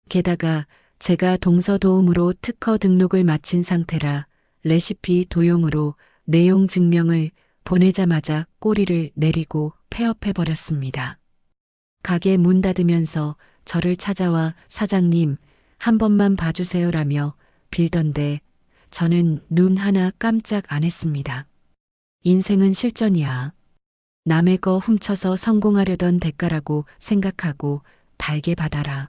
A: 게다가 제가 동서도움으로 특허 등록을 마친 상태라 레시피 도용으로 내용 증명을 보내자마자 꼬리를 내리고 폐업해버렸습니다. 가게 문 닫으면서 저를 찾아와 사장님 한 번만 봐주세요라며 빌던데 저는 눈 하나 깜짝 안 했습니다. 인생은 실전이야. 남의 거 훔쳐서 성공하려던 대가라고 생각하고 달게 받아라.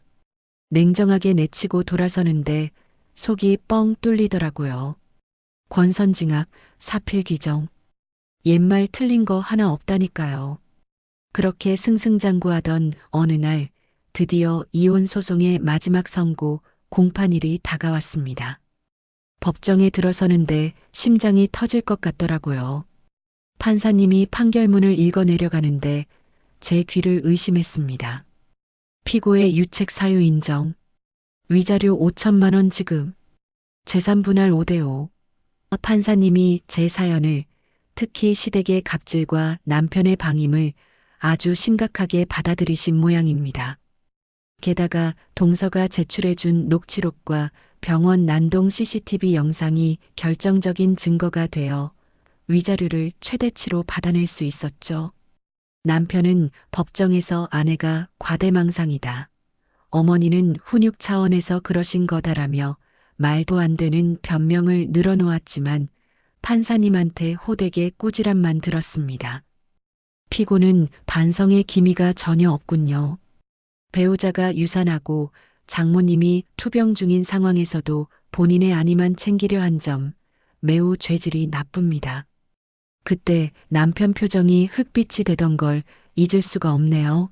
A: 냉정하게 내치고 돌아서는데 속이 뻥 뚫리더라고요. 권선징악, 사필귀정. 옛말 틀린 거 하나 없다니까요. 그렇게 승승장구하던 어느 날 드디어 이혼 소송의 마지막 선고 공판일이 다가왔습니다. 법정에 들어서는데 심장이 터질 것 같더라고요. 판사님이 판결문을 읽어 내려가는데 제 귀를 의심했습니다. 피고의 유책 사유 인정, 위자료 5천만 원 지급, 재산 분할 5대5. 판사님이 제 사연을, 특히 시댁의 갑질과 남편의 방임을 아주 심각하게 받아들이신 모양입니다. 게다가 동서가 제출해준 녹취록과 병원 난동 CCTV 영상이 결정적인 증거가 되어 위자료를 최대치로 받아낼 수 있었죠. 남편은 법정에서 아내가 과대망상이다. 어머니는 훈육 차원에서 그러신 거다라며 말도 안 되는 변명을 늘어놓았지만 판사님한테 호되게 꾸지람만 들었습니다. 피고는 반성의 기미가 전혀 없군요. 배우자가 유산하고 장모님이 투병 중인 상황에서도 본인의 아니만 챙기려 한 점 매우 죄질이 나쁩니다. 그때 남편 표정이 흑빛이 되던 걸 잊을 수가 없네요.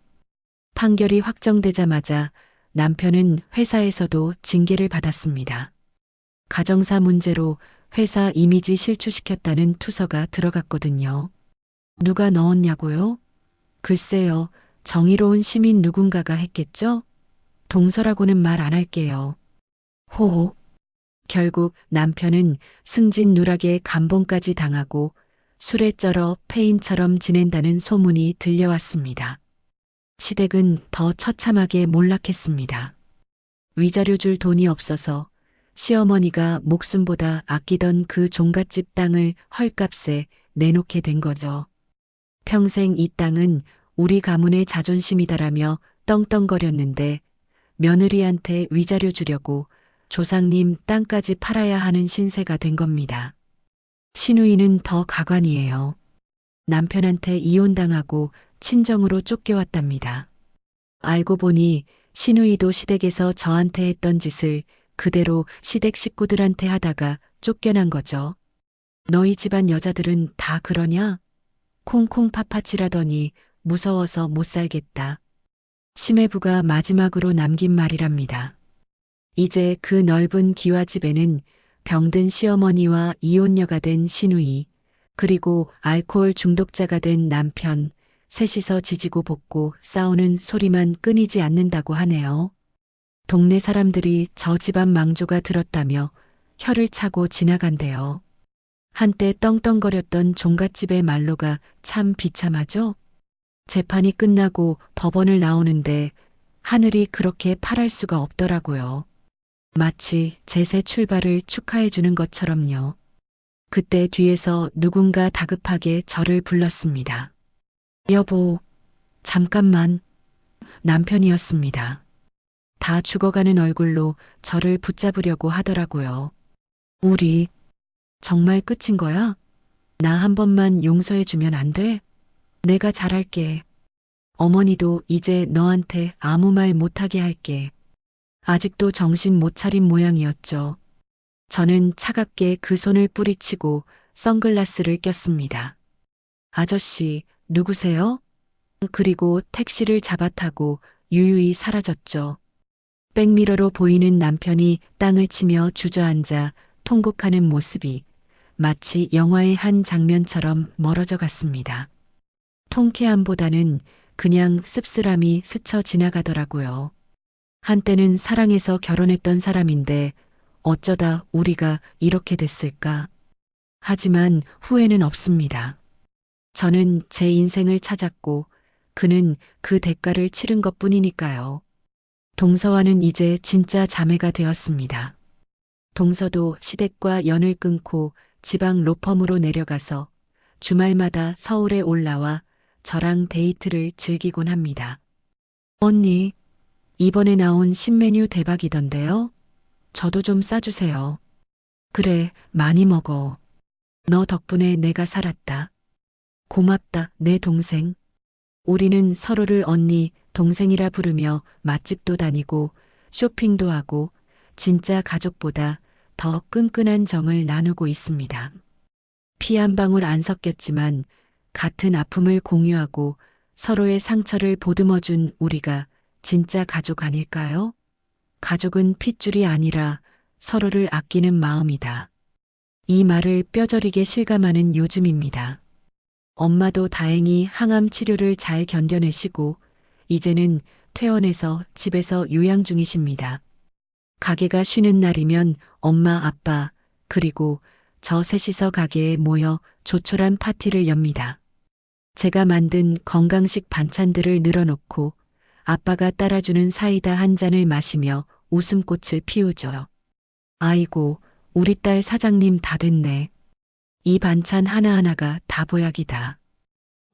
A: 판결이 확정되자마자 남편은 회사에서도 징계를 받았습니다. 가정사 문제로 회사 이미지 실추시켰다는 투서가 들어갔거든요. 누가 넣었냐고요? 글쎄요, 정의로운 시민 누군가가 했겠죠? 동서라고는 말 안 할게요. 호호. 결국 남편은 승진 누락에 감봉까지 당하고 술에 쩔어 폐인처럼 지낸다는 소문이 들려왔습니다. 시댁은 더 처참하게 몰락했습니다. 위자료 줄 돈이 없어서 시어머니가 목숨보다 아끼던 그 종갓집 땅을 헐값에 내놓게 된 거죠. 평생 이 땅은 우리 가문의 자존심이다라며 떵떵거렸는데 며느리한테 위자료 주려고 조상님 땅까지 팔아야 하는 신세가 된 겁니다. 시누이는 더 가관이에요. 남편한테 이혼당하고 친정으로 쫓겨왔답니다. 알고 보니 시누이도 시댁에서 저한테 했던 짓을 그대로 시댁 식구들한테 하다가 쫓겨난 거죠. 너희 집안 여자들은 다 그러냐? 콩콩 파파치라더니 무서워서 못 살겠다. 심해부가 마지막으로 남긴 말이랍니다. 이제 그 넓은 기와집에는 병든 시어머니와 이혼녀가 된 시누이, 그리고 알코올 중독자가 된 남편, 셋이서 지지고 볶고 싸우는 소리만 끊이지 않는다고 하네요. 동네 사람들이 저 집안 망조가 들었다며 혀를 차고 지나간대요. 한때 떵떵거렸던 종갓집의 말로가 참 비참하죠? 재판이 끝나고 법원을 나오는데 하늘이 그렇게 파랄 수가 없더라고요. 마치 제새 출발을 축하해 주는 것처럼요. 그때 뒤에서 누군가 다급하게 저를 불렀습니다. 여보, 잠깐만. 남편이었습니다. 다 죽어가는 얼굴로 저를 붙잡으려고 하더라고요. 우리 정말 끝인 거야? 나 한 번만 용서해 주면 안 돼? 내가 잘할게. 어머니도 이제 너한테 아무 말 못하게 할게. 아직도 정신 못 차린 모양이었죠. 저는 차갑게 그 손을 뿌리치고 선글라스를 꼈습니다. 아저씨, 누구세요? 그리고 택시를 잡아 타고 유유히 사라졌죠. 백미러로 보이는 남편이 땅을 치며 주저앉아 통곡하는 모습이 마치 영화의 한 장면처럼 멀어져 갔습니다. 통쾌함보다는 그냥 씁쓸함이 스쳐 지나가더라고요. 한때는 사랑해서 결혼했던 사람인데 어쩌다 우리가 이렇게 됐을까? 하지만 후회는 없습니다. 저는 제 인생을 찾았고 그는 그 대가를 치른 것뿐이니까요. 동서와는 이제 진짜 자매가 되었습니다. 동서도 시댁과 연을 끊고 지방 로펌으로 내려가서 주말마다 서울에 올라와 저랑 데이트를 즐기곤 합니다. 언니, 이번에 나온 신메뉴 대박이던데요? 저도 좀 싸주세요. 그래, 많이 먹어. 너 덕분에 내가 살았다. 고맙다, 내 동생. 우리는 서로를 언니, 동생이라 부르며 맛집도 다니고 쇼핑도 하고 진짜 가족보다 더 끈끈한 정을 나누고 있습니다. 피 한 방울 안 섞였지만 같은 아픔을 공유하고 서로의 상처를 보듬어준 우리가 진짜 가족 아닐까요? 가족은 핏줄이 아니라 서로를 아끼는 마음이다. 이 말을 뼈저리게 실감하는 요즘입니다. 엄마도 다행히 항암 치료를 잘 견뎌내시고 이제는 퇴원해서 집에서 요양 중이십니다. 가게가 쉬는 날이면 엄마, 아빠, 그리고 저 셋이서 가게에 모여 조촐한 파티를 엽니다. 제가 만든 건강식 반찬들을 늘어놓고 아빠가 따라주는 사이다 한 잔을 마시며 웃음꽃을 피우죠. 아이고, 우리 딸 사장님 다 됐네. 이 반찬 하나하나가 다 보약이다.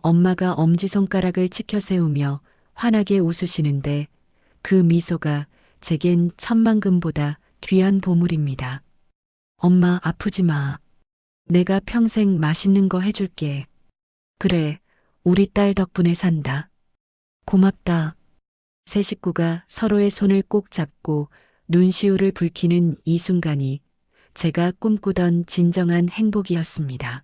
A: 엄마가 엄지손가락을 치켜 세우며 환하게 웃으시는데 그 미소가 제겐 천만금보다 귀한 보물입니다. 엄마 아프지 마. 내가 평생 맛있는 거 해줄게. 그래, 우리 딸 덕분에 산다. 고맙다. 세 식구가 서로의 손을 꼭 잡고 눈시울을 붉히는 이 순간이 제가 꿈꾸던 진정한 행복이었습니다.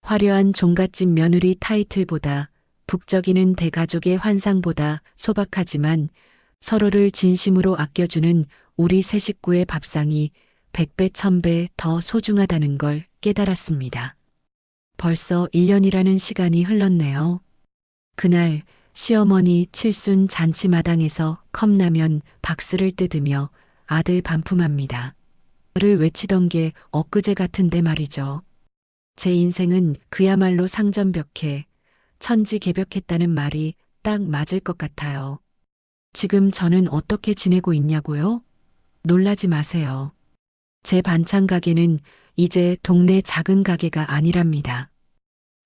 A: 화려한 종갓집 며느리 타이틀보다 북적이는 대가족의 환상보다 소박하지만 서로를 진심으로 아껴주는 우리 세 식구의 밥상이 100배, 1000배 더 소중하다는 걸 깨달았습니다. 벌써 1년이라는 시간이 흘렀네요. 그날 시어머니 칠순 잔치마당에서 컵라면 박스를 뜯으며 아들 반품합니다. 를 외치던 게 엊그제 같은데 말이죠. 제 인생은 그야말로 상전벽해, 천지개벽했다는 말이 딱 맞을 것 같아요. 지금 저는 어떻게 지내고 있냐고요? 놀라지 마세요. 제 반찬 가게는 이제 동네 작은 가게가 아니랍니다.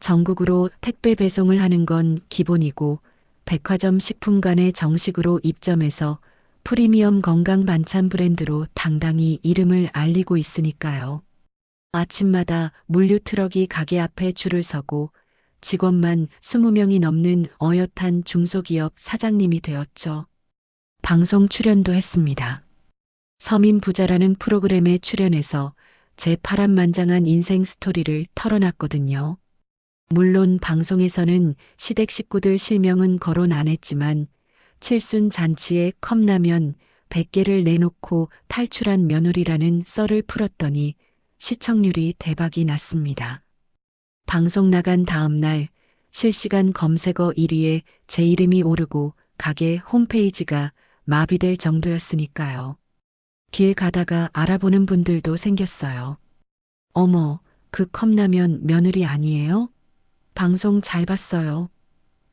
A: 전국으로 택배 배송을 하는 건 기본이고 백화점 식품관에 정식으로 입점해서 프리미엄 건강 반찬 브랜드로 당당히 이름을 알리고 있으니까요. 아침마다 물류 트럭이 가게 앞에 줄을 서고 직원만 20명이 넘는 어엿한 중소기업 사장님이 되었죠. 방송 출연도 했습니다. 서민 부자라는 프로그램에 출연해서 제 파란만장한 인생 스토리를 털어놨거든요. 물론 방송에서는 시댁 식구들 실명은 거론 안 했지만 칠순 잔치에 컵라면 100개를 내놓고 탈출한 며느리라는 썰을 풀었더니 시청률이 대박이 났습니다. 방송 나간 다음 날 실시간 검색어 1위에 제 이름이 오르고 가게 홈페이지가 마비될 정도였으니까요. 길 가다가 알아보는 분들도 생겼어요. 어머, 그 컵라면 며느리 아니에요? 방송 잘 봤어요.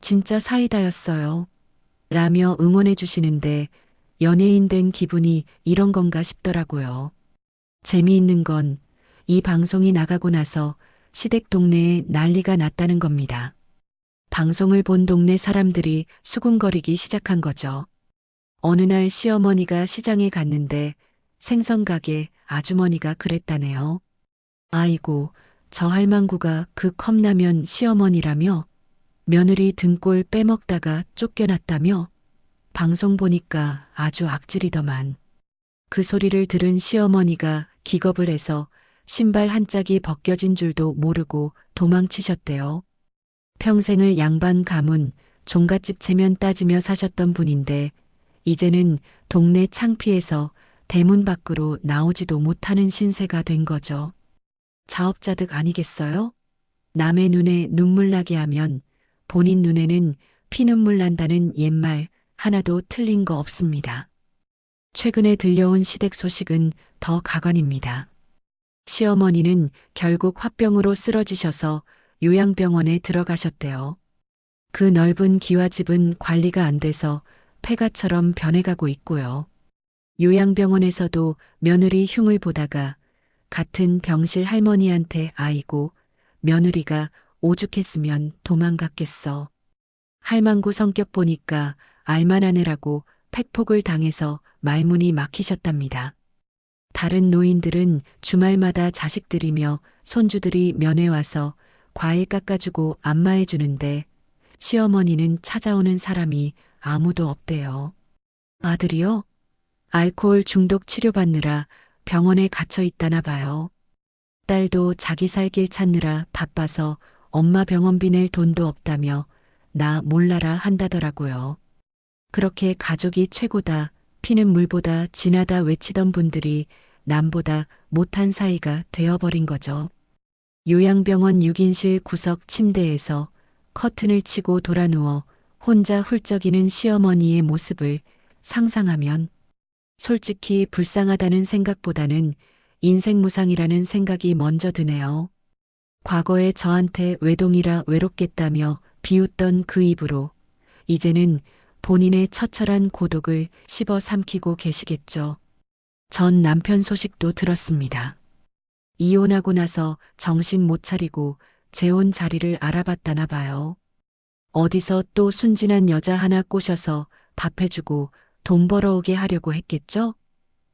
A: 진짜 사이다였어요. 라며 응원해 주시는데 연예인 된 기분이 이런 건가 싶더라고요. 재미있는 건 이 방송이 나가고 나서 시댁 동네에 난리가 났다는 겁니다. 방송을 본 동네 사람들이 수군거리기 시작한 거죠. 어느 날 시어머니가 시장에 갔는데 생선가게 아주머니가 그랬다네요. 아이고, 저 할망구가 그 컵라면 시어머니라며? 며느리 등골 빼먹다가 쫓겨났다며? 방송 보니까 아주 악질이더만. 그 소리를 들은 시어머니가 기겁을 해서 신발 한 짝이 벗겨진 줄도 모르고 도망치셨대요. 평생을 양반 가문, 종갓집 체면 따지며 사셨던 분인데 이제는 동네 창피해서 대문 밖으로 나오지도 못하는 신세가 된 거죠. 자업자득 아니겠어요? 남의 눈에 눈물 나게 하면 본인 눈에는 피눈물 난다는 옛말 하나도 틀린 거 없습니다. 최근에 들려온 시댁 소식은 더 가관입니다. 시어머니는 결국 화병으로 쓰러지셔서 요양병원에 들어가셨대요. 그 넓은 기와집은 관리가 안 돼서 폐가처럼 변해가고 있고요. 요양병원에서도 며느리 흉을 보다가 같은 병실 할머니한테 아이고 며느리가 오죽했으면 도망갔겠어. 할망구 성격 보니까 알만한 애라고 팩폭을 당해서 말문이 막히셨답니다. 다른 노인들은 주말마다 자식들이며 손주들이 면회 와서 과일 깎아주고 안마해주는데 시어머니는 찾아오는 사람이 아무도 없대요. 아들이요? 알코올 중독 치료받느라 병원에 갇혀 있다나 봐요. 딸도 자기 살 길 찾느라 바빠서 엄마 병원비 낼 돈도 없다며 나 몰라라 한다더라고요. 그렇게 가족이 최고다, 피는 물보다 진하다 외치던 분들이 남보다 못한 사이가 되어버린 거죠. 요양병원 6인실 구석 침대에서 커튼을 치고 돌아누워 혼자 훌쩍이는 시어머니의 모습을 상상하면 솔직히 불쌍하다는 생각보다는 인생무상이라는 생각이 먼저 드네요. 과거에 저한테 외동이라 외롭겠다며 비웃던 그 입으로 이제는 본인의 처철한 고독을 씹어 삼키고 계시겠죠. 전 남편 소식도 들었습니다. 이혼하고 나서 정신 못 차리고 재혼 자리를 알아봤다나 봐요. 어디서 또 순진한 여자 하나 꼬셔서 밥 해주고 돈 벌어오게 하려고 했겠죠?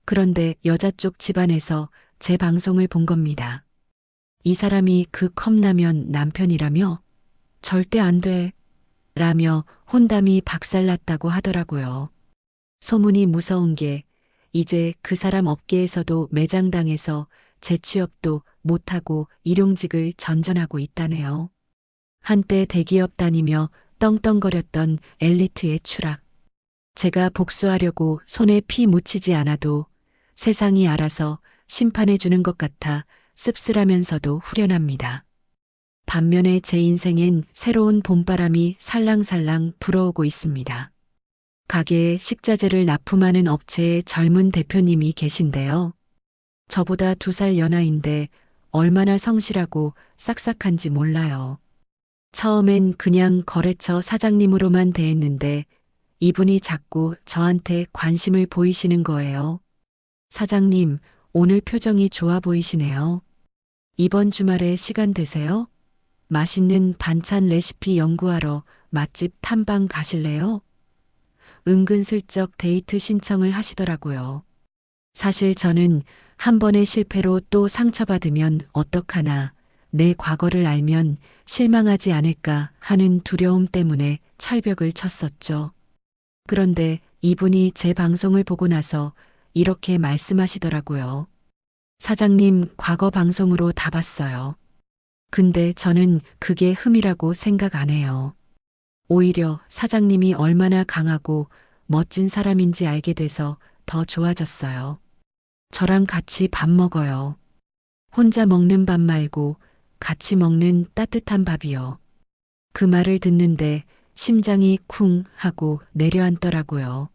A: 그런데 여자 쪽 집안에서 제 방송을 본 겁니다. 이 사람이 그 컵라면 남편이라며? 절대 안 돼. 라며 혼담이 박살났다고 하더라고요. 소문이 무서운 게 이제 그 사람 업계에서도 매장당해서 재취업도 못하고 일용직을 전전하고 있다네요. 한때 대기업 다니며 떵떵거렸던 엘리트의 추락. 제가 복수하려고 손에 피 묻히지 않아도 세상이 알아서 심판해 주는 것 같아 씁쓸하면서도 후련합니다. 반면에 제 인생엔 새로운 봄바람이 살랑살랑 불어오고 있습니다. 가게에 식자재를 납품하는 업체의 젊은 대표님이 계신데요. 저보다 2살 연하인데 얼마나 성실하고 싹싹한지 몰라요. 처음엔 그냥 거래처 사장님으로만 대했는데 이분이 자꾸 저한테 관심을 보이시는 거예요. 사장님, 오늘 표정이 좋아 보이시네요. 이번 주말에 시간 되세요? 맛있는 반찬 레시피 연구하러 맛집 탐방 가실래요? 은근슬쩍 데이트 신청을 하시더라고요. 사실 저는 한 번의 실패로 또 상처받으면 어떡하나, 내 과거를 알면 실망하지 않을까 하는 두려움 때문에 철벽을 쳤었죠. 그런데 이분이 제 방송을 보고 나서 이렇게 말씀하시더라고요. 사장님, 과거 방송으로 다 봤어요. 근데 저는 그게 흠이라고 생각 안 해요. 오히려 사장님이 얼마나 강하고 멋진 사람인지 알게 돼서 더 좋아졌어요. 저랑 같이 밥 먹어요. 혼자 먹는 밥 말고 같이 먹는 따뜻한 밥이요. 그 말을 듣는데 심장이 쿵 하고 내려앉더라고요.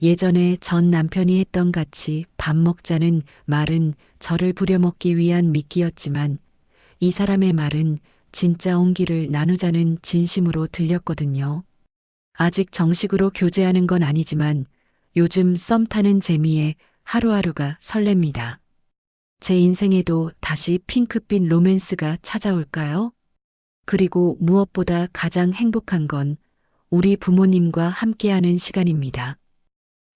A: 예전에 전 남편이 했던 같이 밥 먹자는 말은 저를 부려먹기 위한 미끼였지만 이 사람의 말은 진짜 온기를 나누자는 진심으로 들렸거든요. 아직 정식으로 교제하는 건 아니지만 요즘 썸 타는 재미에 하루하루가 설렙니다. 제 인생에도 다시 핑크빛 로맨스가 찾아올까요? 그리고 무엇보다 가장 행복한 건 우리 부모님과 함께하는 시간입니다.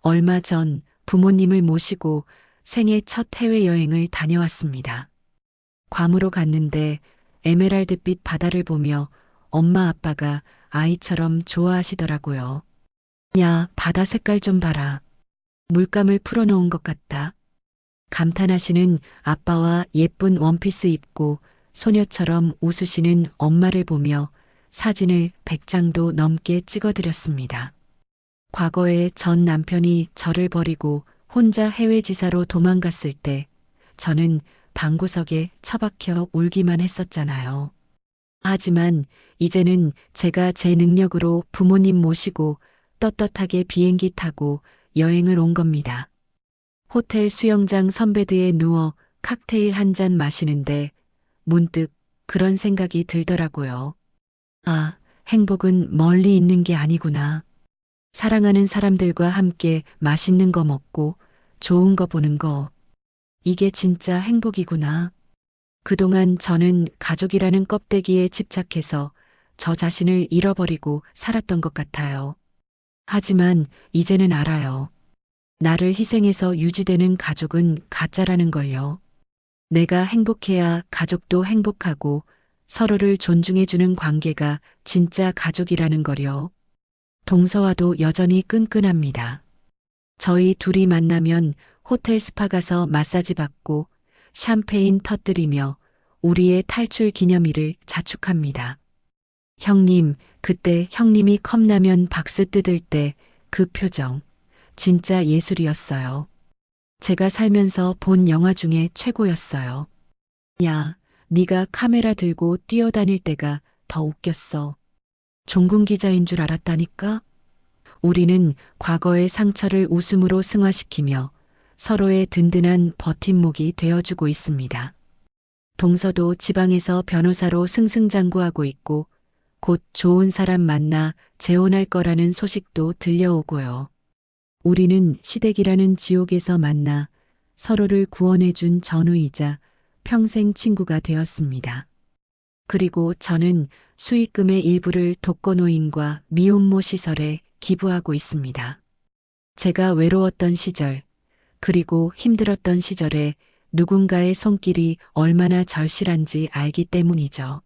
A: 얼마 전 부모님을 모시고 생애 첫 해외여행을 다녀왔습니다. 괌으로 갔는데 에메랄드빛 바다를 보며 엄마 아빠가 아이처럼 좋아하시더라고요. 야, 바다 색깔 좀 봐라. 물감을 풀어놓은 것 같다. 감탄하시는 아빠와 예쁜 원피스 입고 소녀처럼 웃으시는 엄마를 보며 사진을 100장도 넘게 찍어드렸습니다. 과거에 전 남편이 저를 버리고 혼자 해외 지사로 도망갔을 때 저는 방구석에 처박혀 울기만 했었잖아요. 하지만 이제는 제가 제 능력으로 부모님 모시고 떳떳하게 비행기 타고 여행을 온 겁니다. 호텔 수영장 선베드에 누워 칵테일 한 잔 마시는데 문득 그런 생각이 들더라고요. 아, 행복은 멀리 있는 게 아니구나. 사랑하는 사람들과 함께 맛있는 거 먹고 좋은 거 보는 거. 이게 진짜 행복이구나. 그동안 저는 가족이라는 껍데기에 집착해서 저 자신을 잃어버리고 살았던 것 같아요. 하지만 이제는 알아요. 나를 희생해서 유지되는 가족은 가짜라는 걸요. 내가 행복해야 가족도 행복하고 서로를 존중해주는 관계가 진짜 가족이라는 거요. 동서와도 여전히 끈끈합니다. 저희 둘이 만나면 호텔 스파 가서 마사지 받고 샴페인 터뜨리며 우리의 탈출 기념일을 자축합니다. 형님, 그때 형님이 컵라면 박스 뜯을 때 그 표정, 진짜 예술이었어요. 제가 살면서 본 영화 중에 최고였어요. 야, 네가 카메라 들고 뛰어다닐 때가 더 웃겼어. 종군 기자인 줄 알았다니까? 우리는 과거의 상처를 웃음으로 승화시키며 서로의 든든한 버팀목이 되어주고 있습니다. 동서도 지방에서 변호사로 승승장구하고 있고 곧 좋은 사람 만나 재혼할 거라는 소식도 들려오고요. 우리는 시댁이라는 지옥에서 만나 서로를 구원해준 전우이자 평생 친구가 되었습니다. 그리고 저는 수익금의 일부를 독거노인과 미혼모 시설에 기부하고 있습니다. 제가 외로웠던 시절, 그리고 힘들었던 시절에 누군가의 손길이 얼마나 절실한지 알기 때문이죠.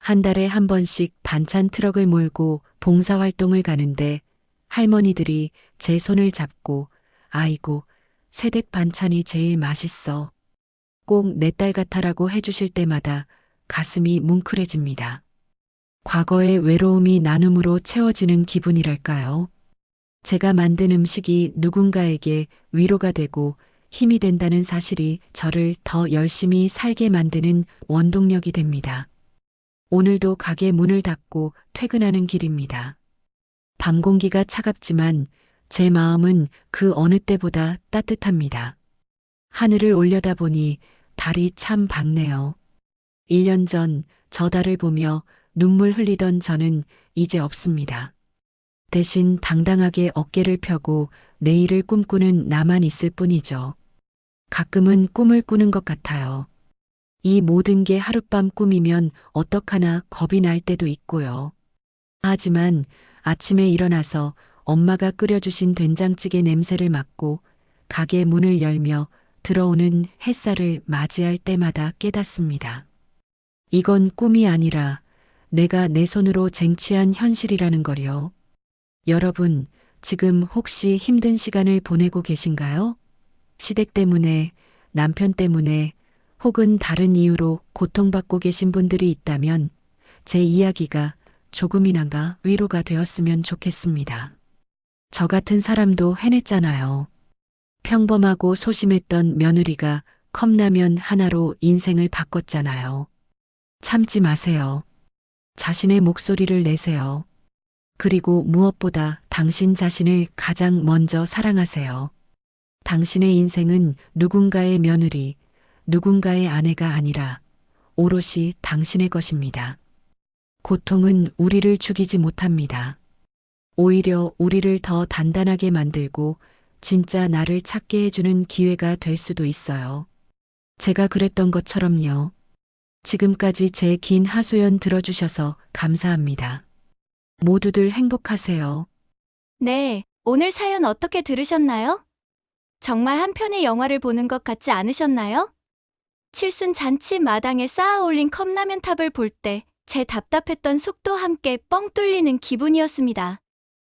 A: 한 달에 한 번씩 반찬 트럭을 몰고 봉사활동을 가는데 할머니들이 제 손을 잡고 아이고, 새댁 반찬이 제일 맛있어. 꼭 내 딸 같아라고 해주실 때마다 가슴이 뭉클해집니다. 과거의 외로움이 나눔으로 채워지는 기분이랄까요? 제가 만든 음식이 누군가에게 위로가 되고 힘이 된다는 사실이 저를 더 열심히 살게 만드는 원동력이 됩니다. 오늘도 가게 문을 닫고 퇴근하는 길입니다. 밤 공기가 차갑지만 제 마음은 그 어느 때보다 따뜻합니다. 하늘을 올려다보니 달이 참 밝네요. 1년 전 저 달을 보며 눈물 흘리던 저는 이제 없습니다. 대신 당당하게 어깨를 펴고 내일을 꿈꾸는 나만 있을 뿐이죠. 가끔은 꿈을 꾸는 것 같아요. 이 모든 게 하룻밤 꿈이면 어떡하나 겁이 날 때도 있고요. 하지만 아침에 일어나서 엄마가 끓여주신 된장찌개 냄새를 맡고 가게 문을 열며 들어오는 햇살을 맞이할 때마다 깨닫습니다. 이건 꿈이 아니라 내가 내 손으로 쟁취한 현실이라는 거요. 여러분, 지금 혹시 힘든 시간을 보내고 계신가요? 시댁 때문에, 남편 때문에, 혹은 다른 이유로 고통받고 계신 분들이 있다면 제 이야기가 조금이나가 위로가 되었으면 좋겠습니다. 저 같은 사람도 해냈잖아요. 평범하고 소심했던 며느리가 컵라면 하나로 인생을 바꿨잖아요. 참지 마세요. 자신의 목소리를 내세요. 그리고 무엇보다 당신 자신을 가장 먼저 사랑하세요. 당신의 인생은 누군가의 며느리, 누군가의 아내가 아니라 오롯이 당신의 것입니다. 고통은 우리를 죽이지 못합니다. 오히려 우리를 더 단단하게 만들고 진짜 나를 찾게 해주는 기회가 될 수도 있어요. 제가 그랬던 것처럼요. 지금까지 제 긴 하소연 들어주셔서 감사합니다. 모두들 행복하세요.
B: 네, 오늘 사연 어떻게 들으셨나요? 정말 한 편의 영화를 보는 것 같지 않으셨나요? 칠순 잔치 마당에 쌓아 올린 컵라면 탑을 볼 때 제 답답했던 속도 함께 뻥 뚫리는 기분이었습니다.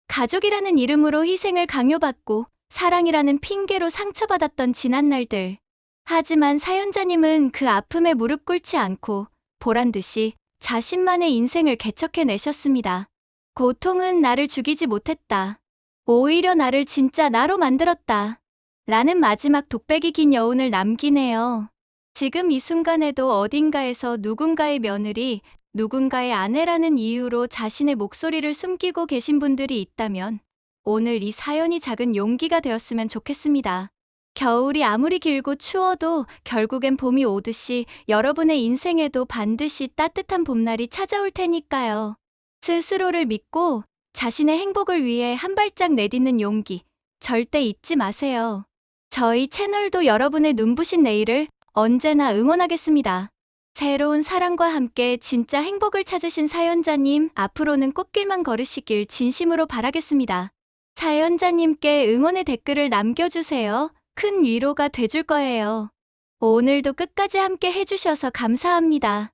B: 가족이라는 이름으로 희생을 강요받고 사랑이라는 핑계로 상처받았던 지난 날들. 하지만 사연자님은 그 아픔에 무릎 꿇지 않고 보란듯이 자신만의 인생을 개척해내셨습니다. 고통은 나를 죽이지 못했다. 오히려 나를 진짜 나로 만들었다. 라는 마지막 독백이 긴 여운을 남기네요. 지금 이 순간에도 어딘가에서 누군가의 며느리, 누군가의 아내라는 이유로 자신의 목소리를 숨기고 계신 분들이 있다면 오늘 이 사연이 작은 용기가 되었으면 좋겠습니다. 겨울이 아무리 길고 추워도 결국엔 봄이 오듯이 여러분의 인생에도 반드시 따뜻한 봄날이 찾아올 테니까요. 스스로를 믿고 자신의 행복을 위해 한 발짝 내딛는 용기 절대 잊지 마세요. 저희 채널도 여러분의 눈부신 내일을 언제나 응원하겠습니다. 새로운 사랑과 함께 진짜 행복을 찾으신 사연자님, 앞으로는 꽃길만 걸으시길 진심으로 바라겠습니다. 사연자님께 응원의 댓글을 남겨주세요. 큰 위로가 돼줄 거예요. 오늘도 끝까지 함께 해주셔서 감사합니다.